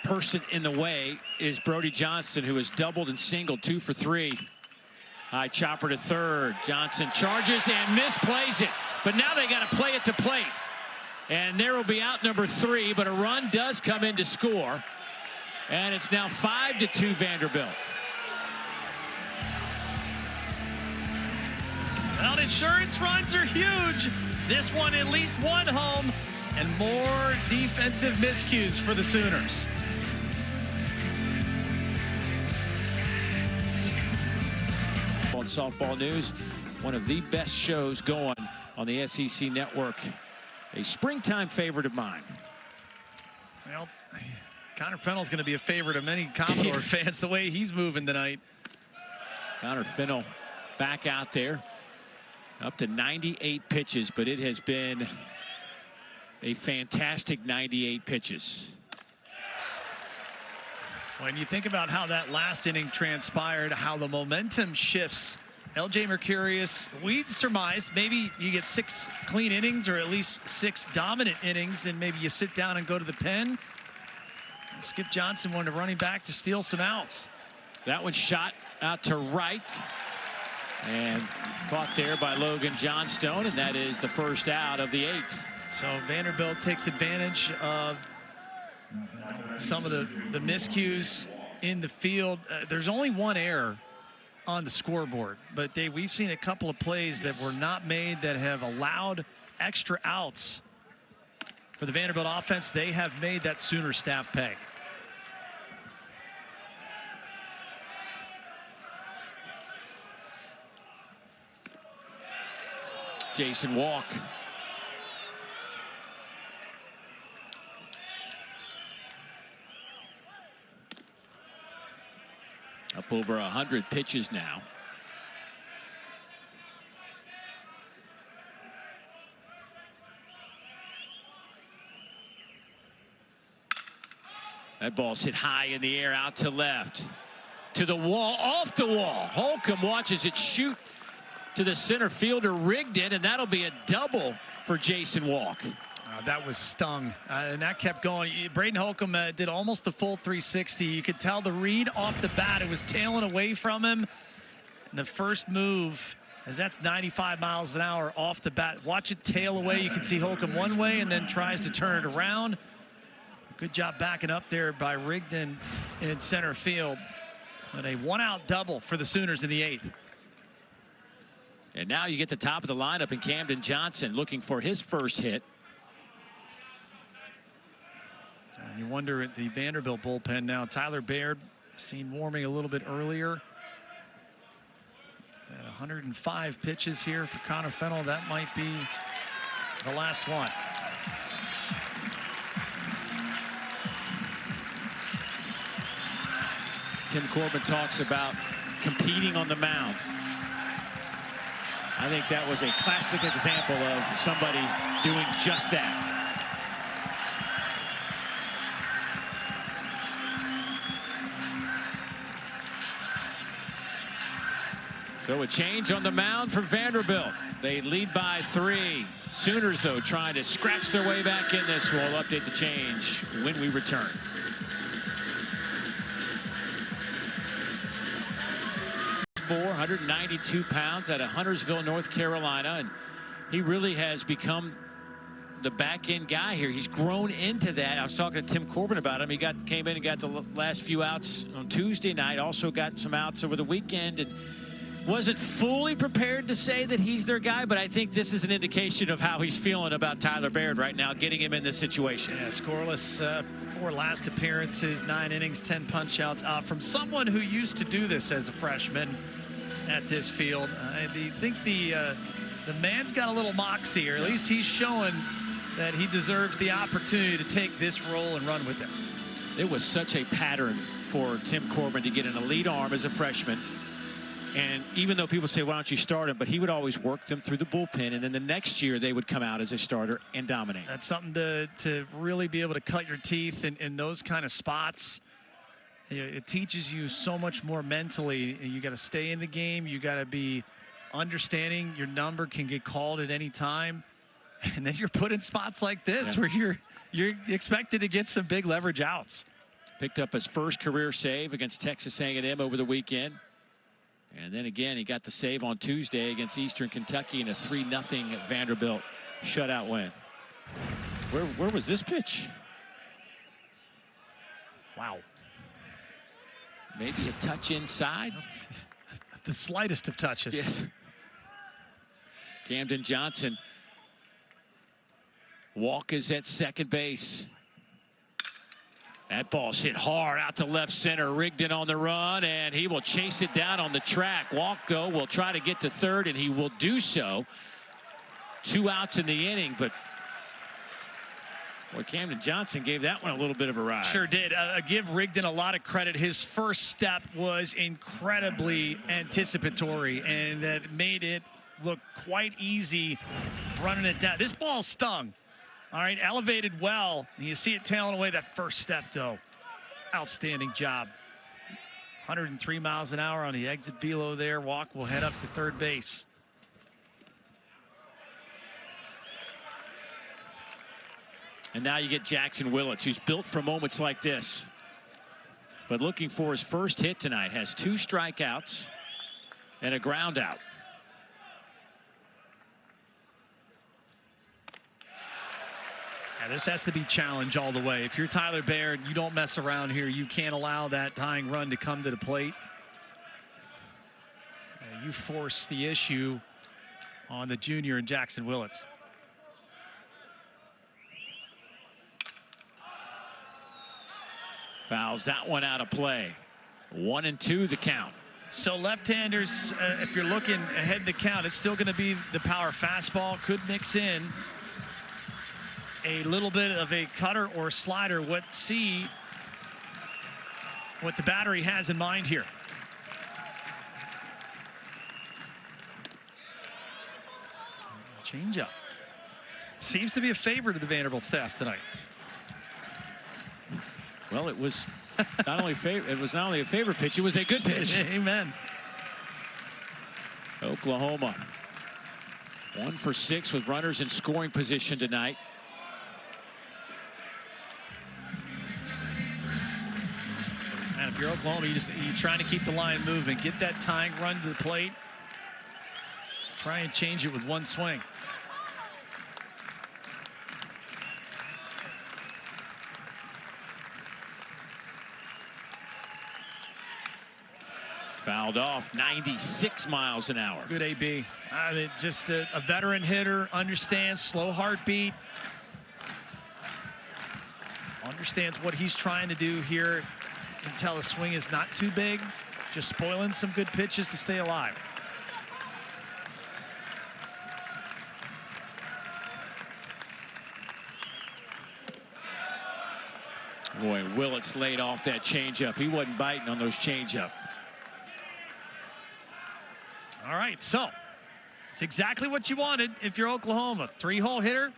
person in the way is Brody Johnston, who has doubled and singled 2 for 3. High chopper to third. Johnson charges and misplays it. But now they got to play at the plate. And there will be out number 3, but a run does come in to score. And it's now 5-2 Vanderbilt. Well, insurance runs are huge. This one at least 1 home and more defensive miscues for the Sooners. On softball news, one of the best shows going on the SEC network. A springtime favorite of mine. Well, Connor Fennell's going to be a favorite of many Commodore fans the way he's moving tonight. Connor Fennell back out there. Up to 98 pitches, but it has been a fantastic 98 pitches. When you think about how that last inning transpired, how the momentum shifts, LJ Mercurius, we surmised maybe you get 6 clean innings or at least 6 dominant innings, and maybe you sit down and go to the pen. Skip Johnson wanted to running back to steal some outs. That one shot out to right. And caught there by Logan Johnstone, and that is the first out of the 8th. So Vanderbilt takes advantage of some of the miscues in the field. There's only 1 error on the scoreboard, but Dave, we've seen a couple of plays that were not made that have allowed extra outs for the Vanderbilt offense. They have made that Sooner staff pay. Jason Walk. Up over 100 pitches now. That ball's hit high in the air, out to left. To the wall, off the wall. Holcomb watches it shoot to the center fielder, Rigdon, and that'll be a double for Jason Walk. That was stung, and that kept going. Braden Holcomb did almost the full 360. You could tell the read off the bat, it was tailing away from him. And the first move, as that's 95 miles an hour off the bat. Watch it tail away. You can see Holcomb one way and then tries to turn it around. Good job backing up there by Rigdon in center field. But a 1-out double for the Sooners in the 8th. And now you get the top of the lineup in Camden Johnson looking for his first hit. And you wonder at the Vanderbilt bullpen now. Tyler Baird seen warming a little bit earlier. At 105 pitches here for Connor Fennell. That might be the last one. Tim Corbin talks about competing on the mound. I think that was a classic example of somebody doing just that. So a change on the mound for Vanderbilt. They lead by 3. Sooners, though, trying to scratch their way back in this. We'll update the change when we return. For 192 pounds out of Huntersville, North Carolina, and he really has become the back end guy here. He's grown into that. I was talking to Tim Corbin about him. He came in and got the last few outs on Tuesday night, also got some outs over the weekend, and wasn't fully prepared to say that he's their guy, but I think this is an indication of how he's feeling about Tyler Baird right now, getting him in this situation. Yeah, scoreless 4 last appearances, 9 innings, 10 punch outs from someone who used to do this as a freshman at this field. I think the man's got a little moxie, or at least he's showing that he deserves the opportunity to take this role and run with it. It was such a pattern for Tim Corbin to get an elite arm as a freshman. And even though people say, why don't you start him? But he would always work them through the bullpen. And then the next year they would come out as a starter and dominate. That's something to really be able to cut your teeth in those kind of spots. It teaches you so much more mentally. You got to stay in the game. You got to be understanding your number can get called at any time. And then you're put in spots like this where you're expected to get some big leverage outs. Picked up his first career save against Texas A&M over the weekend. And then again, he got the save on Tuesday against Eastern Kentucky in a 3-0 Vanderbilt shutout win. Where was this pitch? Wow. Maybe a touch inside. The slightest of touches. Yes. Camden Johnson. Walk is at second base. That ball's hit hard out to left center. Rigdon on the run, and he will chase it down on the track. Walk, though, will try to get to third, and he will do so. 2 outs in the inning, but boy, Camden Johnson gave that one a little bit of a ride. Sure did. Give Rigdon a lot of credit. His first step was incredibly anticipatory, and that made it look quite easy running it down. This ball stung. All right, elevated well. You see it tailing away that first step, though. Outstanding job. 103 miles an hour on the exit velo there. Walk will head up to third base. And now you get Jackson Willits, who's built for moments like this. But looking for his first hit tonight. Has 2 strikeouts and a ground out. Yeah, this has to be challenge all the way. If you're Tyler Baird, you don't mess around here. You can't allow that tying run to come to the plate. You force the issue on the junior and Jackson Willits. Fouls that one out of play. 1-2 the count. So left-handers, if you're looking ahead in the count, it's still going to be the power fastball. Could mix in a little bit of a cutter or slider. Let's see what the battery has in mind here. Change up. Seems to be a favorite of the Vanderbilt staff tonight. Well, it was not only a favorite pitch, it was a good pitch. Amen. Oklahoma 1 for 6 with runners in scoring position tonight. And if you're Oklahoma, you're trying to keep the line moving, get that tying run to the plate, try and change it with one swing. Fouled off, 96 miles an hour. Good AB. Just a veteran hitter, understands slow heartbeat. Understands what he's trying to do here until the swing is not too big. Just spoiling some good pitches to stay alive. Boy, Willits laid off that changeup. He wasn't biting on those changeups. All right, so it's exactly what you wanted if you're Oklahoma. 3-hole hitter.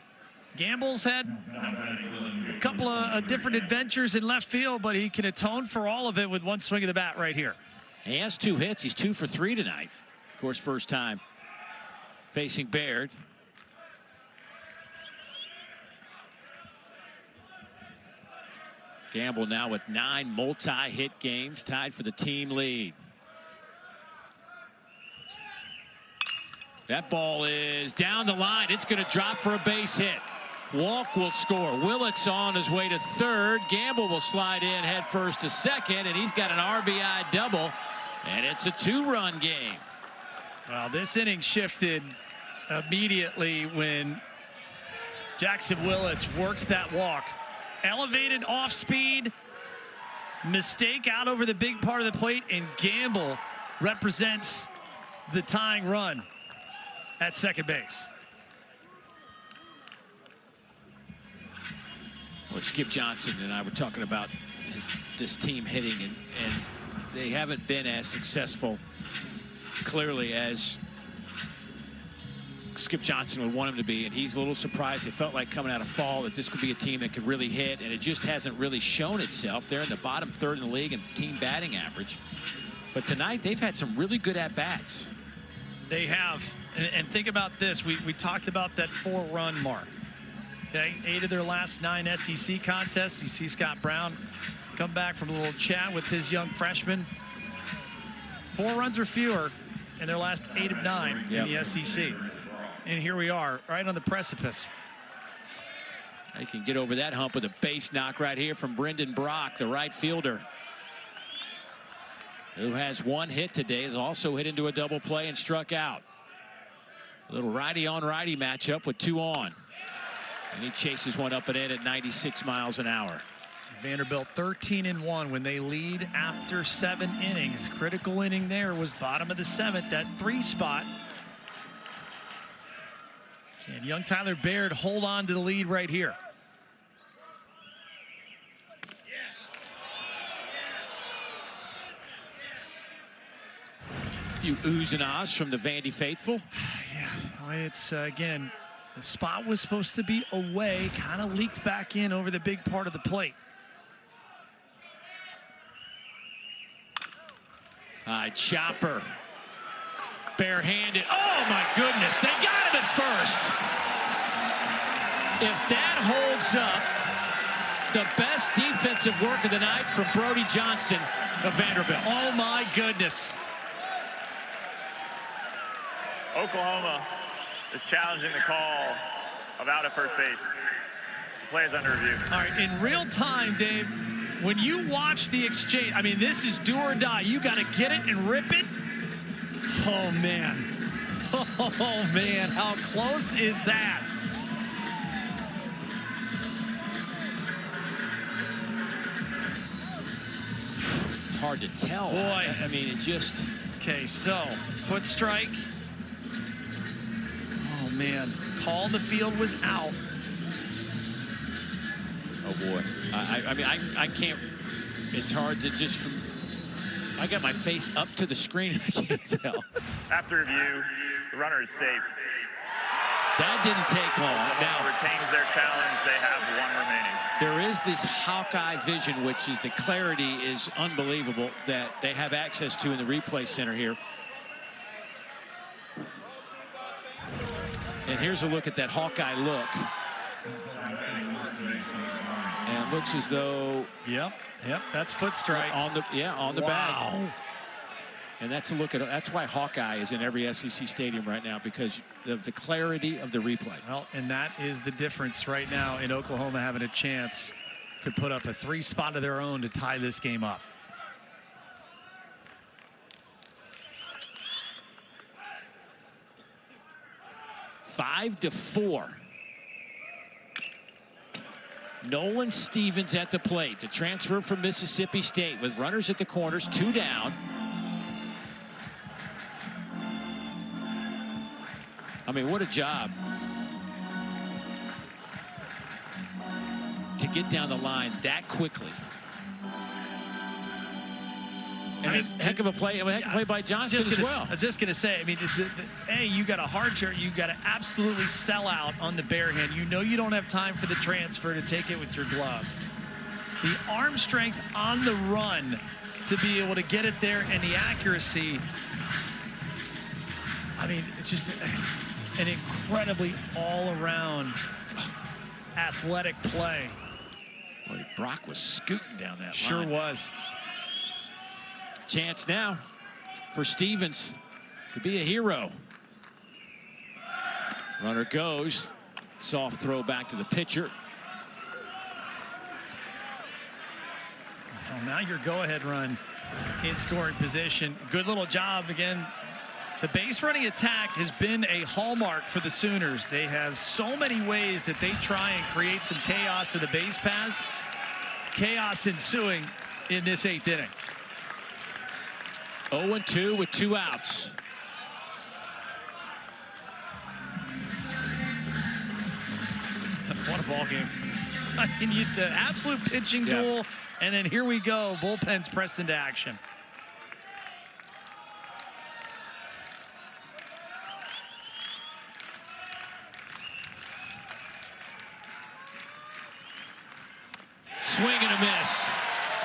Gamble's had a couple of different adventures in left field, but he can atone for all of it with one swing of the bat right here. He has 2 hits. He's 2 for 3 tonight. Of course, first time facing Baird. Gamble now with 9 multi-hit games, tied for the team lead. That ball is down the line. It's going to drop for a base hit. Walk will score. Willits on his way to third. Gamble will slide in head first to second, and he's got an RBI double, and it's a 2-run game. Well, this inning shifted immediately when Jackson Willits works that walk. Elevated off speed, mistake out over the big part of the plate, and Gamble represents the tying run at second base. Well, Skip Johnson and I were talking about this team hitting, and they haven't been as successful, clearly, as Skip Johnson would want him to be, and he's a little surprised. It felt like coming out of fall that this could be a team that could really hit, and it just hasn't really shown itself. They're in the bottom third in the league in team batting average. But tonight, they've had some really good at-bats. They have. And think about this. We talked about that 4-run mark. Okay, 8 of their last 9 SEC contests. You see Scott Brown come back from a little chat with his young freshman. 4 runs or fewer in their last 8 of 9 in the SEC. And here we are, right on the precipice. They can get over that hump with a base knock right here from Brendan Brock, the right fielder, who has 1 hit today, has also hit into a double play and struck out. A little righty-on-righty matchup with 2 on. And he chases one up and in at 96 miles an hour. Vanderbilt 13-1 when they lead after 7 innings. Critical inning there was bottom of the 7th, that 3 spot. Can young Tyler Baird hold on to the lead right here? A few oohs and ahs from the Vandy faithful. Yeah, it's again, the spot was supposed to be away, kind of leaked back in over the big part of the plate. Chopper. Barehanded. Oh, my goodness. They got him at first. If that holds up, the best defensive work of the night from Brody Johnston of Vanderbilt. Oh, my goodness. Oklahoma is challenging the call of out at first base. The play is under review. All right, in real time, Dave, when you watch the exchange, I mean, this is do or die. You got to get it and rip it. Oh, man. Oh, man. How close is that? It's hard to tell. Boy. I mean, it just... Okay, so foot strike. Oh, man. Call in the field was out. Oh, boy. I mean, I can't... It's hard to just... I got my face up to the screen. I can't tell. After review, the runner is safe. That didn't take long. Now retains their challenge. They have 1 remaining. There is this Hawkeye vision, which is the clarity is unbelievable that they have access to in the replay center here. And here's a look at that Hawkeye look. And it looks as though... Yep, that's foot strike. On the bag. And that's a look at that's why Hawkeye is in every SEC stadium right now, because of the clarity of the replay. Well, and that is the difference right now in Oklahoma having a chance to put up a 3 spot of their own to tie this game up. Five to 4. Nolan Stevens at the plate to transfer from Mississippi State with runners at the corners, 2 down. I mean, what a job to get down the line that quickly. And a heck of a play by Johnston as well. I'm just going to say, I mean, you got a hard shirt. You got to absolutely sell out on the bare hand. You know you don't have time for the transfer to take it with your glove. The arm strength on the run to be able to get it there and the accuracy. I mean, it's just an incredibly all-around athletic play. Well, Brock was scooting down that Sure line. was. Chance now for Stevens to be a hero. Runner goes. Soft throw back to the pitcher. Well, now your go-ahead run in scoring position. Good little job again. The base running attack has been a hallmark for the Sooners. They have so many ways that they try and create some chaos in the base paths. Chaos ensuing in this 8th inning. 0-2 with 2 outs. What a ball game. I mean, the absolute pitching duel, and then here we go. Bullpens pressed into action. Swing and a miss.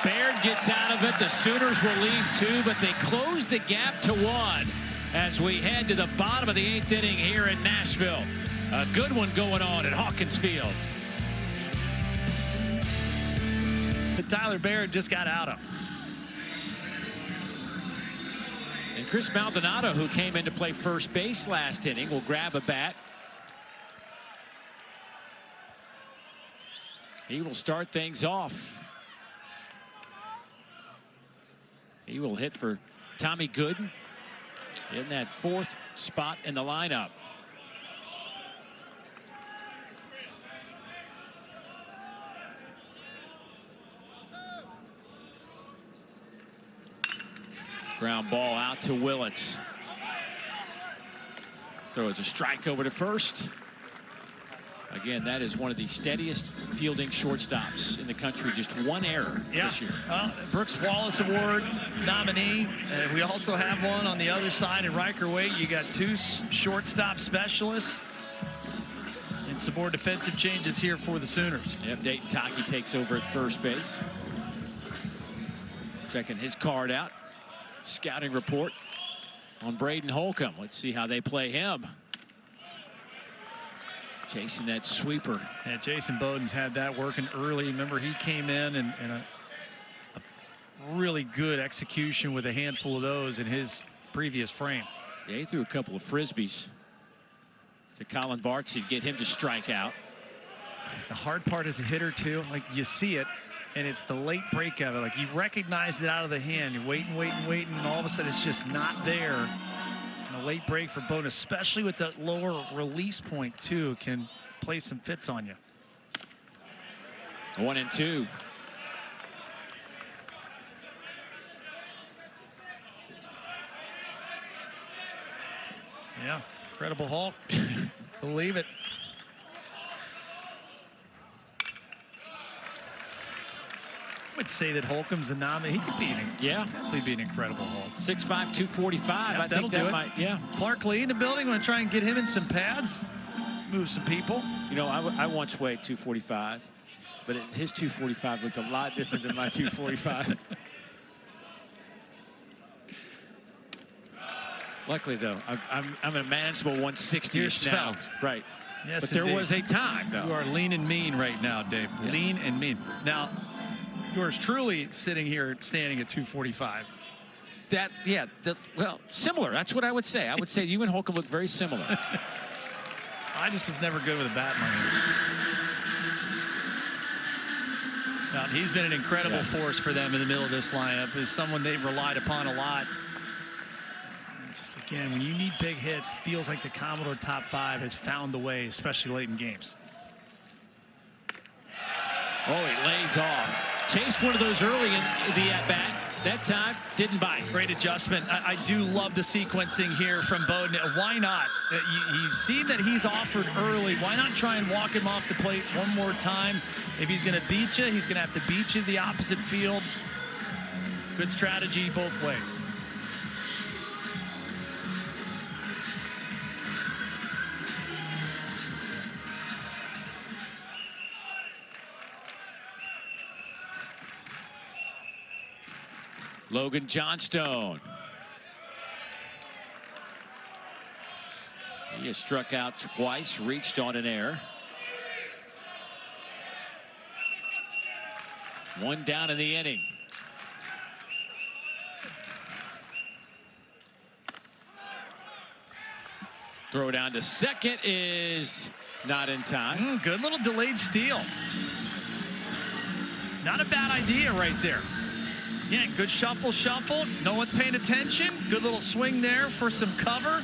Baird gets out of it. The Sooners will leave 2, but they close the gap to 1 as we head to the bottom of the 8th inning here in Nashville. A good one going on at Hawkins Field. But Tyler Baird just got out of. And Chris Maldonado, who came in to play first base last inning, will grab a bat. He will start things off. He will hit for Tommy Gooden in that 4th spot in the lineup. Ground ball out to Willits. Throws a strike over to first. Again, that is one of the steadiest fielding shortstops in the country. Just 1 error this year. Well, Brooks Wallace Award nominee. We also have one on the other side in Riker Waite. You got 2 shortstop specialists and some more defensive changes here for the Sooners. Yep, Dayton Taki takes over at first base. Checking his card out. Scouting report on Braden Holcomb. Let's see how they play him. Chasing that sweeper. Yeah, Jason Bowden's had that working early. Remember, he came in and a really good execution with a handful of those in his previous frame. Yeah, he threw a couple of frisbees to Colin Bartsey to get him to strike out. The hard part as a hitter, too, like you see it, and it's the late break of it. Like you recognized it out of the hand. You're waiting, and all of a sudden it's just not there. And a late break for Bowden, especially with that lower release point, too, can play some fits on you. 1-2. Yeah, incredible Hulk. Believe it. I would say that Holcomb's the nominee. He could be definitely be an incredible Hulk. 6'5", 245. I think that might, Clark Lee in the building. Want to try and get him in some pads, move some people. You know, I once weighed 245, but his 245 looked a lot different than my 245. Luckily, though, I'm a manageable 160-ish now. Right. Yes, but there indeed. was a time, though. You are lean and mean right now, Dave. Yeah. Lean and mean. Now, yours truly sitting here standing at 245. Well, similar. That's what I would say. I would say you and Holcomb look very similar. I just was never good with a bat in my hand. Now, he's been an incredible force for them in the middle of this lineup. Is someone they've relied upon a lot. And just again, when you need big hits, it feels like the Commodore top 5 has found the way, especially late in games. Oh, he lays off. Chased one of those early in the at-bat. That time, didn't bite. Great adjustment. I do love the sequencing here from Bowden. Why not? You've seen that he's offered early. Why not try and walk him off the plate one more time? If he's going to beat you, he's going to have to beat you to the opposite field. Good strategy both ways. Logan Johnstone. He has struck out twice, reached on an error. One down in the inning. Throw down to second is not in time. Good little delayed steal. Not a bad idea right there. Yeah, good shuffle. No one's paying attention. Good little swing there for some cover.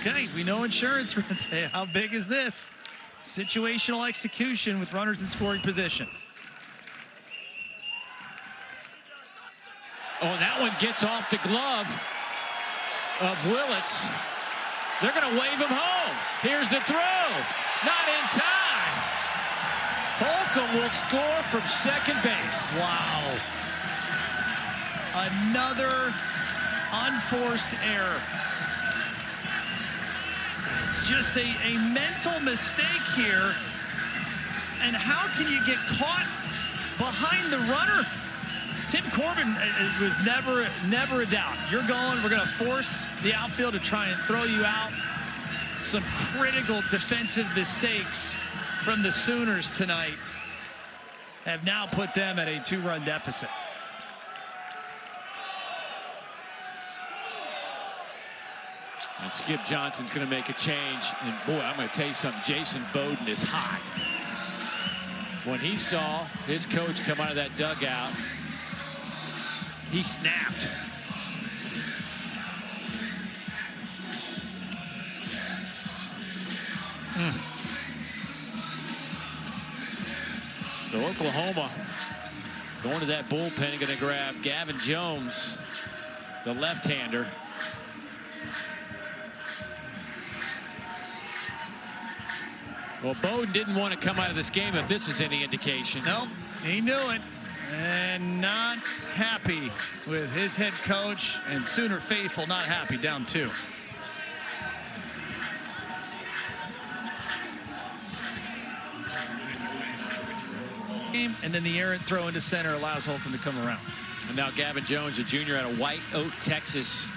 Okay, we know insurance. Hey, how big is this? Situational execution with runners in scoring position. Oh, and that one gets off the glove of Willits. They're going to wave him home. Here's the throw. Not in time. Holcomb will score from second base. Wow. Another unforced error. Just a mental mistake here. And how can you get caught behind the runner? Tim Corbin, it was never a doubt. You're going, we're going to force the outfield to try and throw you out. Some critical defensive mistakes from the Sooners tonight have now put them at a 2-run deficit. And Skip Johnson's going to make a change. And boy, I'm going to tell you something. Jason Bowden is hot. When he saw his coach come out of that dugout, he snapped. So Oklahoma going to that bullpen, going to grab Gavin Jones, the left-hander. Well, Bowden didn't want to come out of this game if this is any indication. Nope, he knew it. And not happy with his head coach, and Sooner faithful not happy, down 2. And then the errant throw into center allows Holcomb to come around. And now Gavin Jones, a junior out of White Oak, Texas,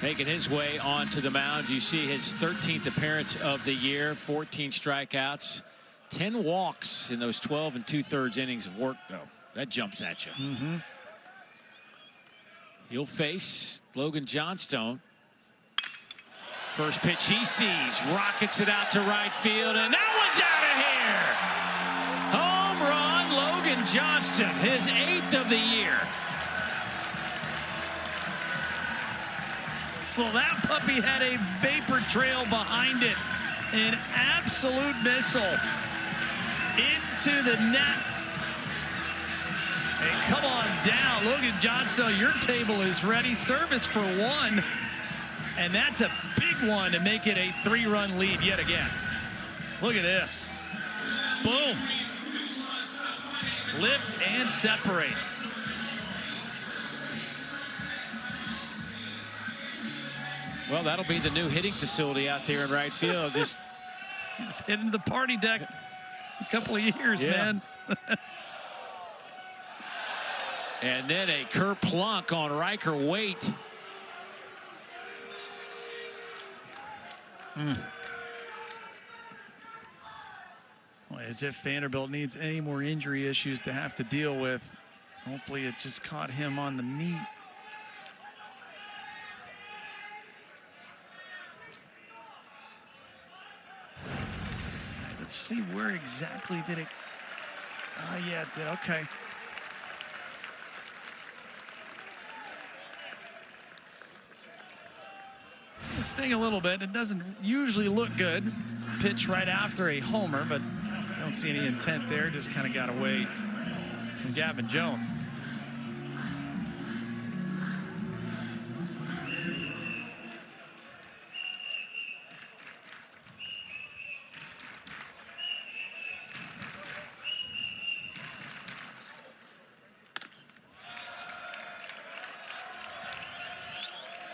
making his way onto the mound. You see his 13th appearance of the year, 14 strikeouts, 10 walks in those 12 2/3 innings of work, though. That jumps at you. He'll face Logan Johnstone. First pitch he sees, rockets it out to right field, and that one's out of here. Home run, Logan Johnston, his 8th of the year. Well, that puppy had a vapor trail behind it. An absolute missile into the net. And come on down. Logan Johnstone, your table is ready. Service for 1. And that's a big one to make it a 3-run lead yet again. Look at this. Boom. Lift and separate. Well, that'll be the new hitting facility out there in right field. Just hitting the party deck a couple of years, man. And then a kerplunk on Riker Waite. Well, as if Vanderbilt needs any more injury issues to have to deal with. Hopefully it just caught him on the meat. Let's see, where exactly did it? Yeah, it did. Okay. Sting a little bit. It doesn't usually look good. Pitch right after a homer, but I don't see any intent there. Just kind of got away from Gavin Jones.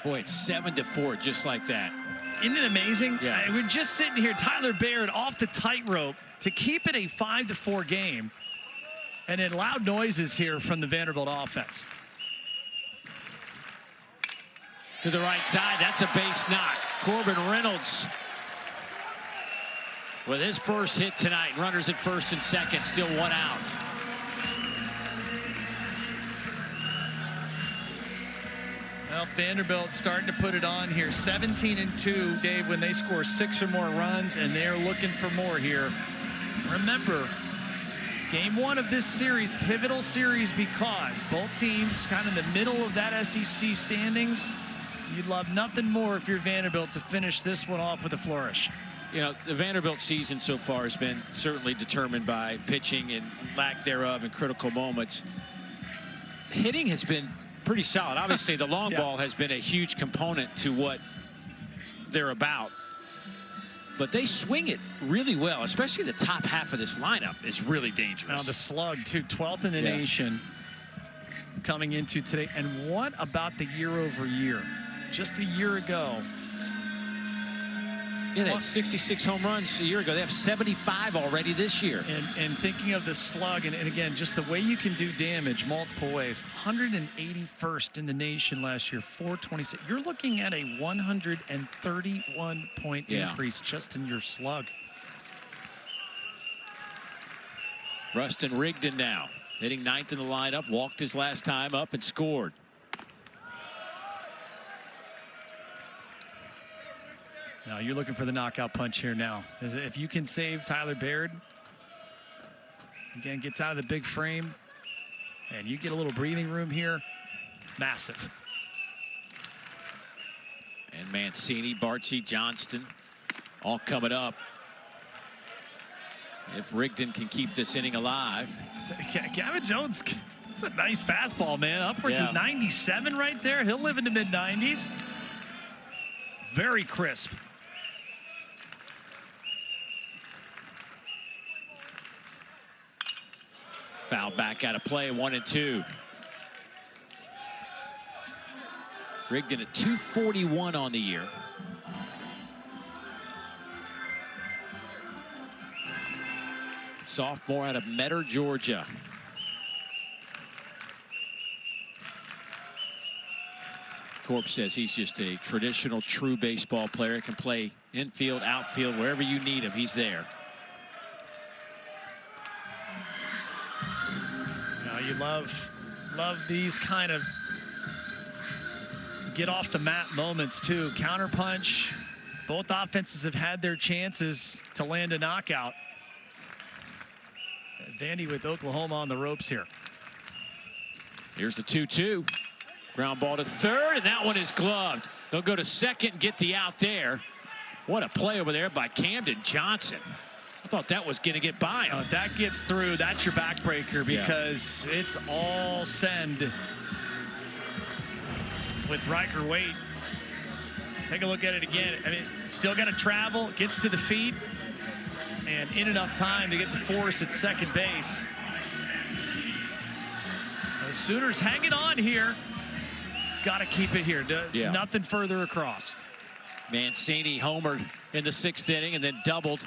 Boy, it's 7-4, just like that. Isn't it amazing? Yeah. We're just sitting here, Tyler Baird off the tightrope to keep it a 5-4 game. And then loud noises here from the Vanderbilt offense. to the right side. That's a base knock. Corbin Reynolds with his first hit tonight. Runners at first and second, still one out. Well, Vanderbilt starting to put it on here. 17-2, Dave, when they score 6 or more runs, and they're looking for more here. Remember, game 1 of this series, pivotal series, because both teams kind of in the middle of that SEC standings. You'd love nothing more if you're Vanderbilt to finish this one off with a flourish. You know, the Vanderbilt season so far has been certainly determined by pitching and lack thereof in critical moments. Hitting has been pretty solid. Obviously, the long ball has been a huge component to what they're about. But they swing it really well, especially the top half of this lineup is really dangerous. Now the slug, too, 12th in the nation coming into today. And what about the year over year? Just a year ago. Yeah, they had 66 home runs a year ago. They have 75 already this year. And thinking of the slug, and again, just the way you can do damage multiple ways. 181st in the nation last year, 426. You're looking at a 131-point increase just in your slug. Rustin Rigdon now hitting 9th in the lineup, walked his last time up and scored. Now you're looking for the knockout punch here now. If you can save Tyler Baird, again, gets out of the big frame, and you get a little breathing room here, massive. And Mancini, Bartsy, Johnston, all coming up. If Rigdon can keep this inning alive. Gavin Jones, that's a nice fastball, man. Upwards of 97 right there. He'll live in the mid-90s. Very crisp. Foul back out of play, 1-2. Rigdon at 241 on the year. Sophomore out of Metter, Georgia. Corp says he's just a traditional, true baseball player. Can play infield, outfield, wherever you need him, he's there. You love these kind of get off the mat moments too. Counterpunch. Both offenses have had their chances to land a knockout. Vandy with Oklahoma on the ropes here. Here's the 2-2. Ground ball to third, and that one is gloved. They'll go to second and get the out there. What a play over there by Camden Johnson. I thought that was going to get by him. If that gets through, that's your backbreaker, because it's all send with Riker Waite. Take a look at it again. I mean, still got to travel, gets to the feet, and in enough time to get the force at second base. The Sooners hanging on here. Got to keep it here. Nothing further across. Mancini homered in the 6th inning and then doubled.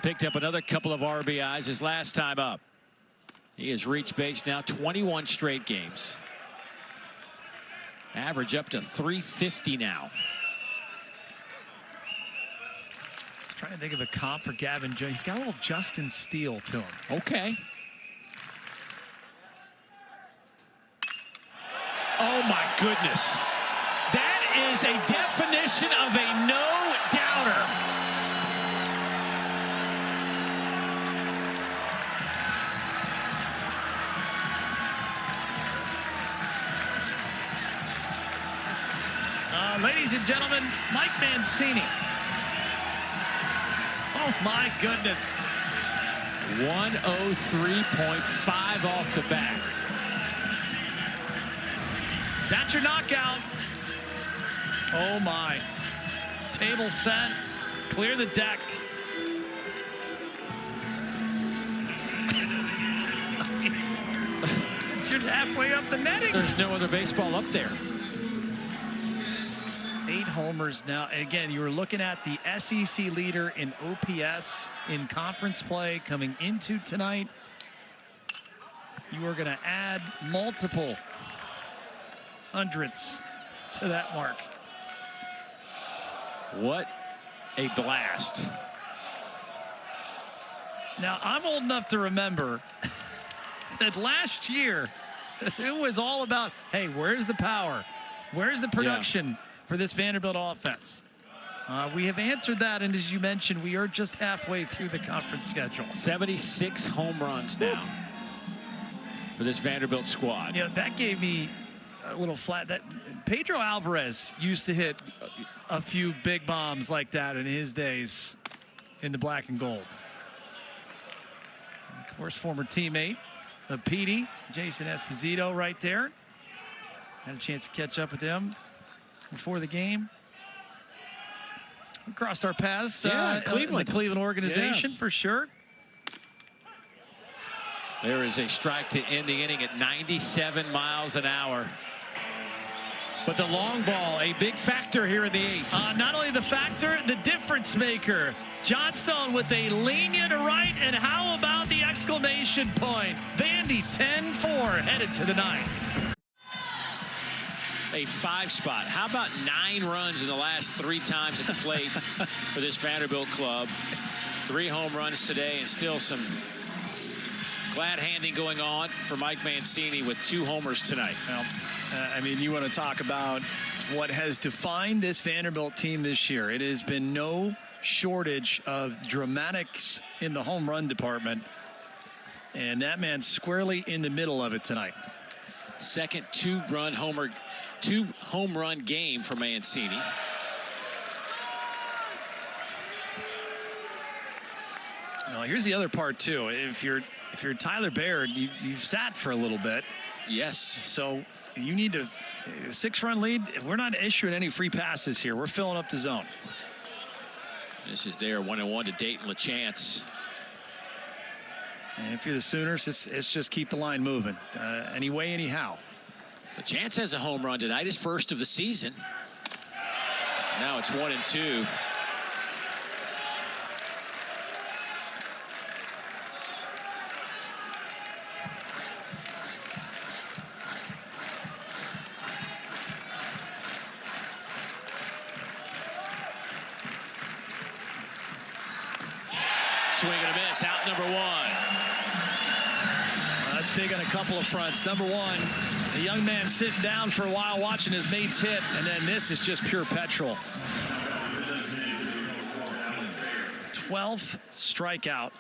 Picked up another couple of RBIs his last time up. He has reached base now 21 straight games. Average up to 350 now. I was trying to think of a comp for Gavin Jones. He's got a little Justin Steele to him. Okay. Oh my goodness. That is a definition of a no-doubter. Ladies and gentlemen, Mike Mancini. Oh my goodness. 103.5 off the bat. That's your knockout. Oh my. Table set. Clear the deck. You're halfway up the netting. There's no other baseball up there. 8 homers now. And again, you were looking at the SEC leader in OPS in conference play coming into tonight. You are going to add multiple hundreds to that mark. What a blast. Now, I'm old enough to remember that last year, it was all about, hey, where's the power? Where's the production for this Vanderbilt offense? We have answered that, and as you mentioned, we are just halfway through the conference schedule. 76 home runs now for this Vanderbilt squad. You know, that gave me a little flat. That Pedro Alvarez used to hit a few big bombs like that in his days in the black and gold. Of course, former teammate of Petey, Jason Esposito, right there. Had a chance to catch up with him before the game. We crossed our paths. Cleveland. The Cleveland organization, for sure. There is a strike to end the inning at 97 miles an hour. But the long ball, a big factor here in the eighth. Not only the factor, the difference maker. Johnstone with a lenient right, and how about the exclamation point? Vandy 10-4 headed to the ninth. A 5 spot. How about 9 runs in the last 3 times at the plate for this Vanderbilt club? 3 home runs today, and still some glad handing going on for Mike Mancini with 2 homers tonight. Well, I mean, you want to talk about what has defined this Vanderbilt team this year. It has been no shortage of dramatics in the home run department, and that man's squarely in the middle of it tonight. Second 2 home run game for Mancini. Well, here's the other part too. If you're Tyler Baird, you've sat for a little bit. Yes. So you need to 6-run lead. We're not issuing any free passes here. We're filling up the zone. This is their 1-1 to Dayton LaChance. And if you're the Sooners, it's just keep the line moving. Anyway, anyhow. LaChance has a home run tonight, his first of the season. Now it's 1-2. Swing and a miss, out number 1. That's big on a couple of fronts. Number 1, the young man sitting down for a while watching his mates hit, and then this is just pure petrol. 12th strikeout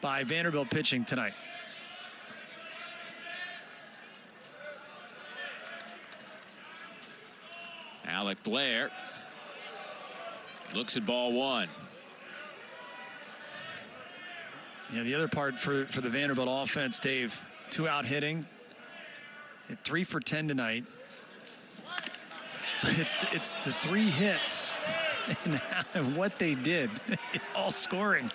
by Vanderbilt pitching tonight. Alec Blair looks at ball 1. You know, the other part for the Vanderbilt offense, Dave, 2 out hitting, 3 for 10 tonight. But it's the 3 hits and what they did, all scoring.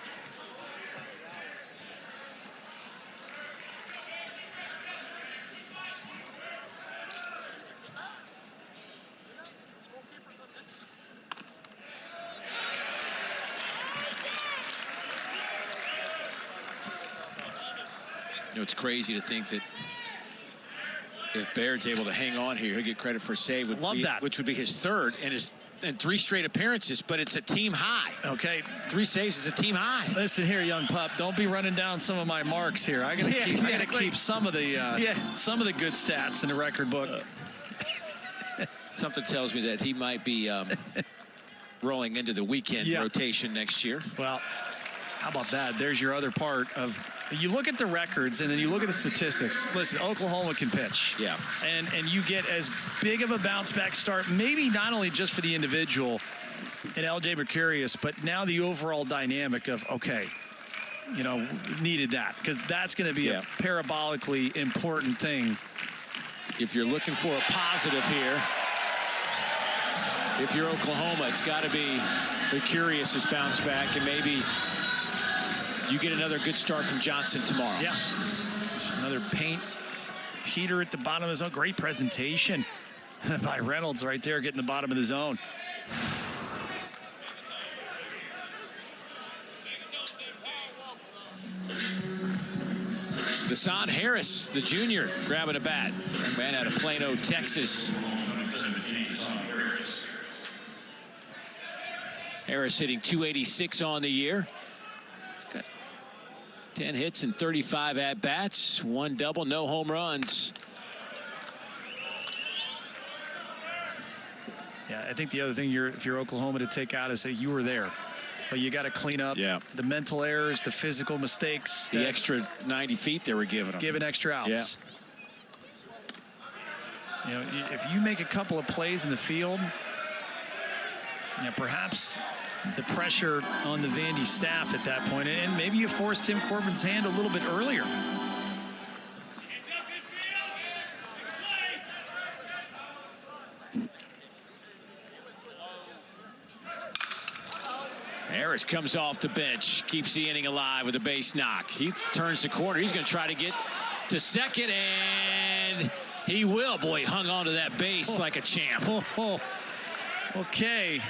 You know, it's crazy to think that if Baird's able to hang on here, he'll get credit for a save, which would be his 3rd and 3 straight appearances, but it's a team high. Okay. 3 saves is a team high. Listen here, young pup. Don't be running down some of my marks here. I gotta keep some of the good stats in the record book. Something tells me that he might be rolling into the weekend rotation next year. Well, how about that? There's your other part of. You look at the records and then you look at the statistics. Listen, Oklahoma can pitch. Yeah. And you get as big of a bounce back start, maybe not only just for the individual and LJ Mercurius, but now the overall dynamic of, okay, you know, needed that, because that's going to be a parabolically important thing. If you're looking for a positive here, if you're Oklahoma, it's got to be Mercurius' bounce back, and maybe you get another good start from Johnson tomorrow. Yeah. Just another paint heater at the bottom of the zone. Great presentation by Reynolds right there, getting the bottom of the zone. Deshaun Harris, the junior, grabbing a bat. Man out of Plano, Texas. Harris hitting .286 on the year. He's got 10 hits and 35 at-bats, 1 double, no home runs. Yeah, I think the other thing if you're Oklahoma to take out is that you were there. But you got to clean up the mental errors, the physical mistakes. The extra 90 feet they were giving them. Giving extra outs. Yeah. You know, if you make a couple of plays in the field, perhaps the pressure on the Vandy staff at that point, and maybe you force Tim Corbin's hand a little bit earlier. Harris comes off the bench, keeps the inning alive with a base knock. He turns the corner. He's going to try to get to second, and he will. Boy, he hung onto that base like a champ. Okay.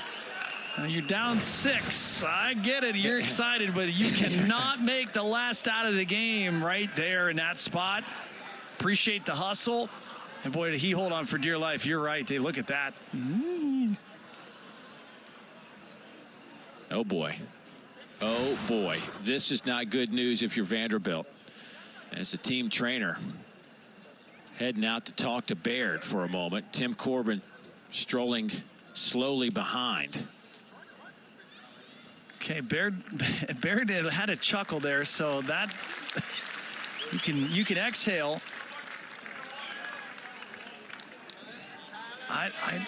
You're down 6. I get it. You're excited, but you cannot make the last out of the game right there in that spot. Appreciate the hustle. And boy, did he hold on for dear life. You're right. They look at that. Oh, boy. Oh, boy. This is not good news if you're Vanderbilt. As the team trainer heading out to talk to Baird for a moment. Tim Corbin strolling slowly behind. Okay, Baird had a chuckle there, so that's you can exhale.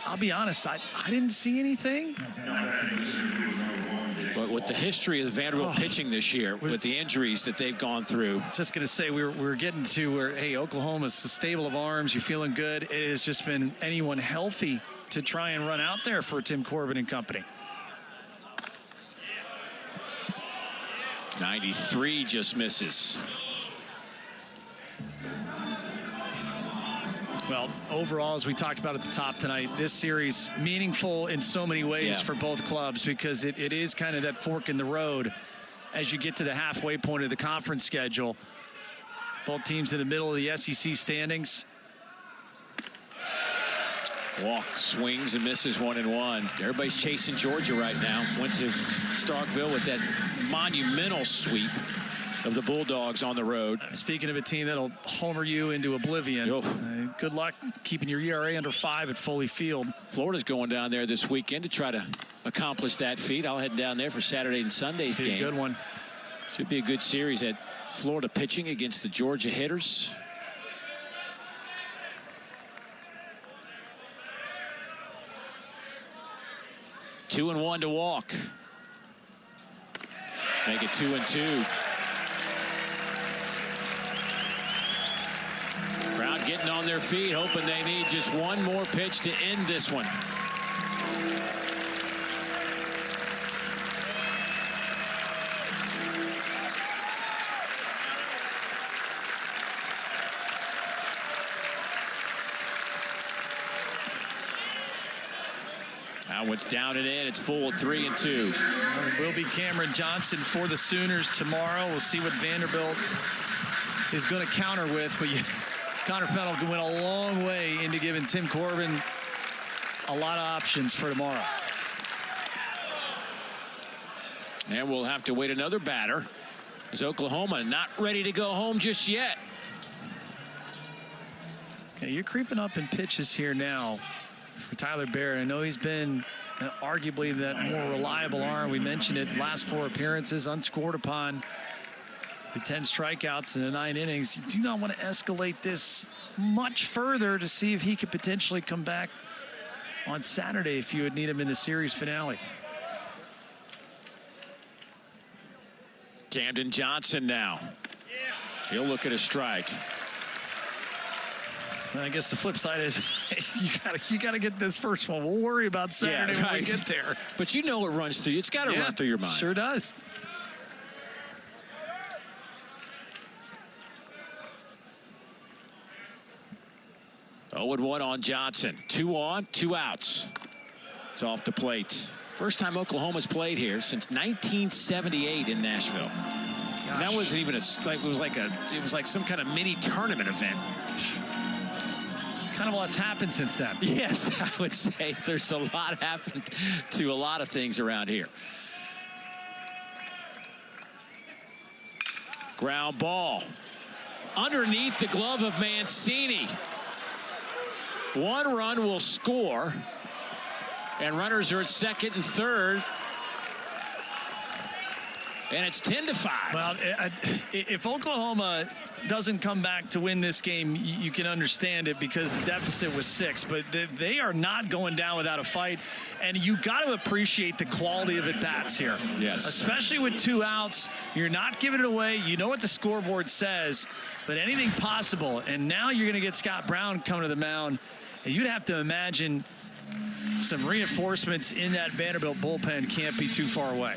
I'll be honest, I didn't see anything. But with the history of the Vanderbilt pitching this year, with the injuries that they've gone through. Just going to say we're getting to where, hey, Oklahoma's a stable of arms. You're feeling good. It has just been anyone healthy to try and run out there for Tim Corbin and company. 93 just misses. Well, overall, as we talked about at the top tonight, this series meaningful in so many ways for both clubs, because it is kind of that fork in the road as you get to the halfway point of the conference schedule. Both teams in the middle of the SEC standings. Walk swings and misses 1-1. Everybody's chasing Georgia right now. Went to Starkville with that monumental sweep of the Bulldogs on the road. Speaking of a team that'll homer you into oblivion, good luck keeping your ERA under 5 at Foley Field. Florida's going down there this weekend to try to accomplish that feat. I'll head down there for Saturday and Sunday's game. Good one. Should be a good series at Florida pitching against the Georgia hitters. Two and 1 to Walk. Make it 2-2. Crowd getting on their feet, hoping they need just one more pitch to end this one. Now it's down and in. It's full 3-2. It will be Cameron Johnson for the Sooners tomorrow. We'll see what Vanderbilt is going to counter with. But Connor Fennell went a long way into giving Tim Corbin a lot of options for tomorrow. And we'll have to wait another batter, as Oklahoma not ready to go home just yet. Okay, you're creeping up in pitches here now for Tyler Baird. I know he's been arguably that more reliable arm. We mentioned it, last 4 appearances, unscored upon the 10 strikeouts in the 9 innings. You do not want to escalate this much further to see if he could potentially come back on Saturday if you would need him in the series finale. Camden Johnson now. He'll look at a strike. I guess the flip side is you gotta get this first one. We'll worry about Saturday when we get there. But you know what runs through you. It's got to run through your mind. Sure does. Oh, 0-1 on Johnson. 2 on, 2 outs. It's off the plate. First time Oklahoma's played here since 1978 in Nashville. And that wasn't even it was like some kind of mini tournament event. kind of what's happened since then. Yes, I would say there's a lot happened to a lot of things around here. Ground ball underneath the glove of Mancini. 1 run will score, and runners are at second and third. And it's 10-5. Well, if Oklahoma doesn't come back to win this game, you can understand it because the deficit was 6. But they are not going down without a fight. And you got to appreciate the quality of at-bats here. Yes. Especially with 2 outs. You're not giving it away. You know what the scoreboard says. But anything possible. And now you're going to get Scott Brown coming to the mound. And you'd have to imagine some reinforcements in that Vanderbilt bullpen can't be too far away.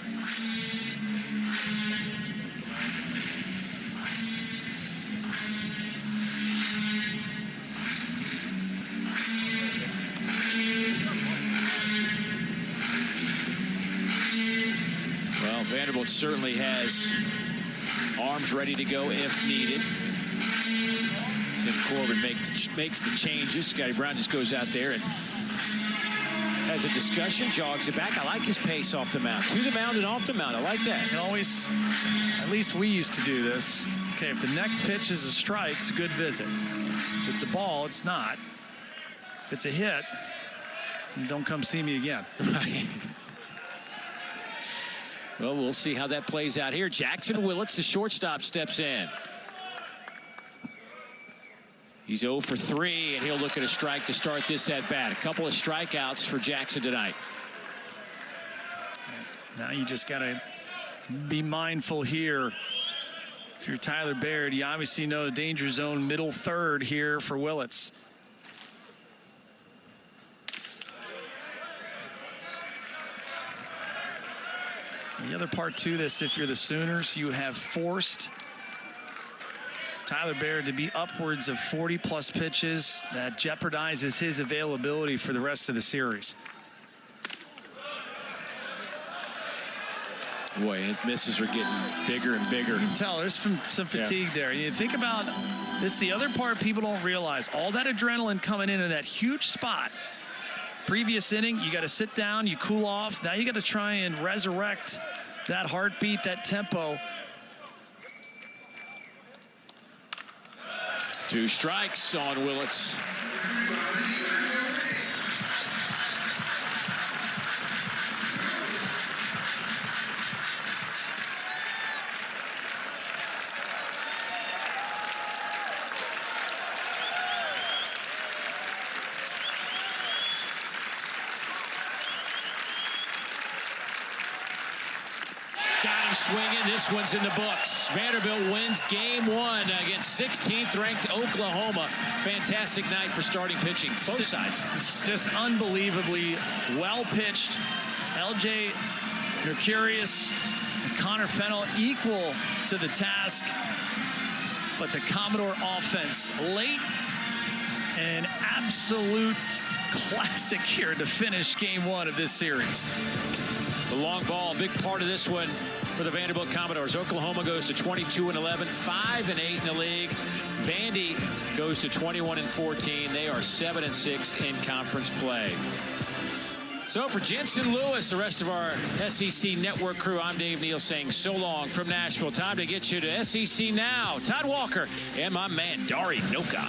Well, Vanderbilt certainly has arms ready to go if needed. Tim Corbin makes the changes. Scotty Brown just goes out there and has a discussion, jogs it back. I like his pace off the mound. To the mound and off the mound. I like that. And always, at least we used to do this. Okay, if the next pitch is a strike, it's a good visit. If it's a ball, it's not. If it's a hit, don't come see me again. Right. Well, we'll see how that plays out here. Jackson Willits, the shortstop, steps in. He's 0 for 3, and he'll look at a strike to start this at bat. A couple of strikeouts for Jackson tonight. Now you just got to be mindful here. If you're Tyler Baird, you obviously know the danger zone, middle third here for Willits. The other part to this, if you're the Sooners, you have forced Tyler Baird to be upwards of 40-plus pitches. That jeopardizes his availability for the rest of the series. Boy, his misses are getting bigger and bigger. You can tell there's some fatigue there. You think about this, the other part people don't realize, all that adrenaline coming into that huge spot. Previous inning, you got to sit down, you cool off. Now you got to try and resurrect that heartbeat, that tempo. 2 strikes on Willits. Got him swinging. This one's in the books. Vanderbilt wins game 1 against 16th ranked Oklahoma. Fantastic night for starting pitching, both sides. It's just unbelievably well pitched. LJ Mercurius and Connor Fennell equal to the task. But the Commodore offense late, an absolute classic here to finish game 1 of this series. The long ball, a big part of this one for the Vanderbilt Commodores. Oklahoma goes to 22-11, 5-8 in the league. Vandy goes to 21-14. They are 7-6 in conference play. So for Jensen Lewis, the rest of our SEC Network crew, I'm Dave Neal saying so long from Nashville. Time to get you to SEC Now. Todd Walker and my man, Dari Noka.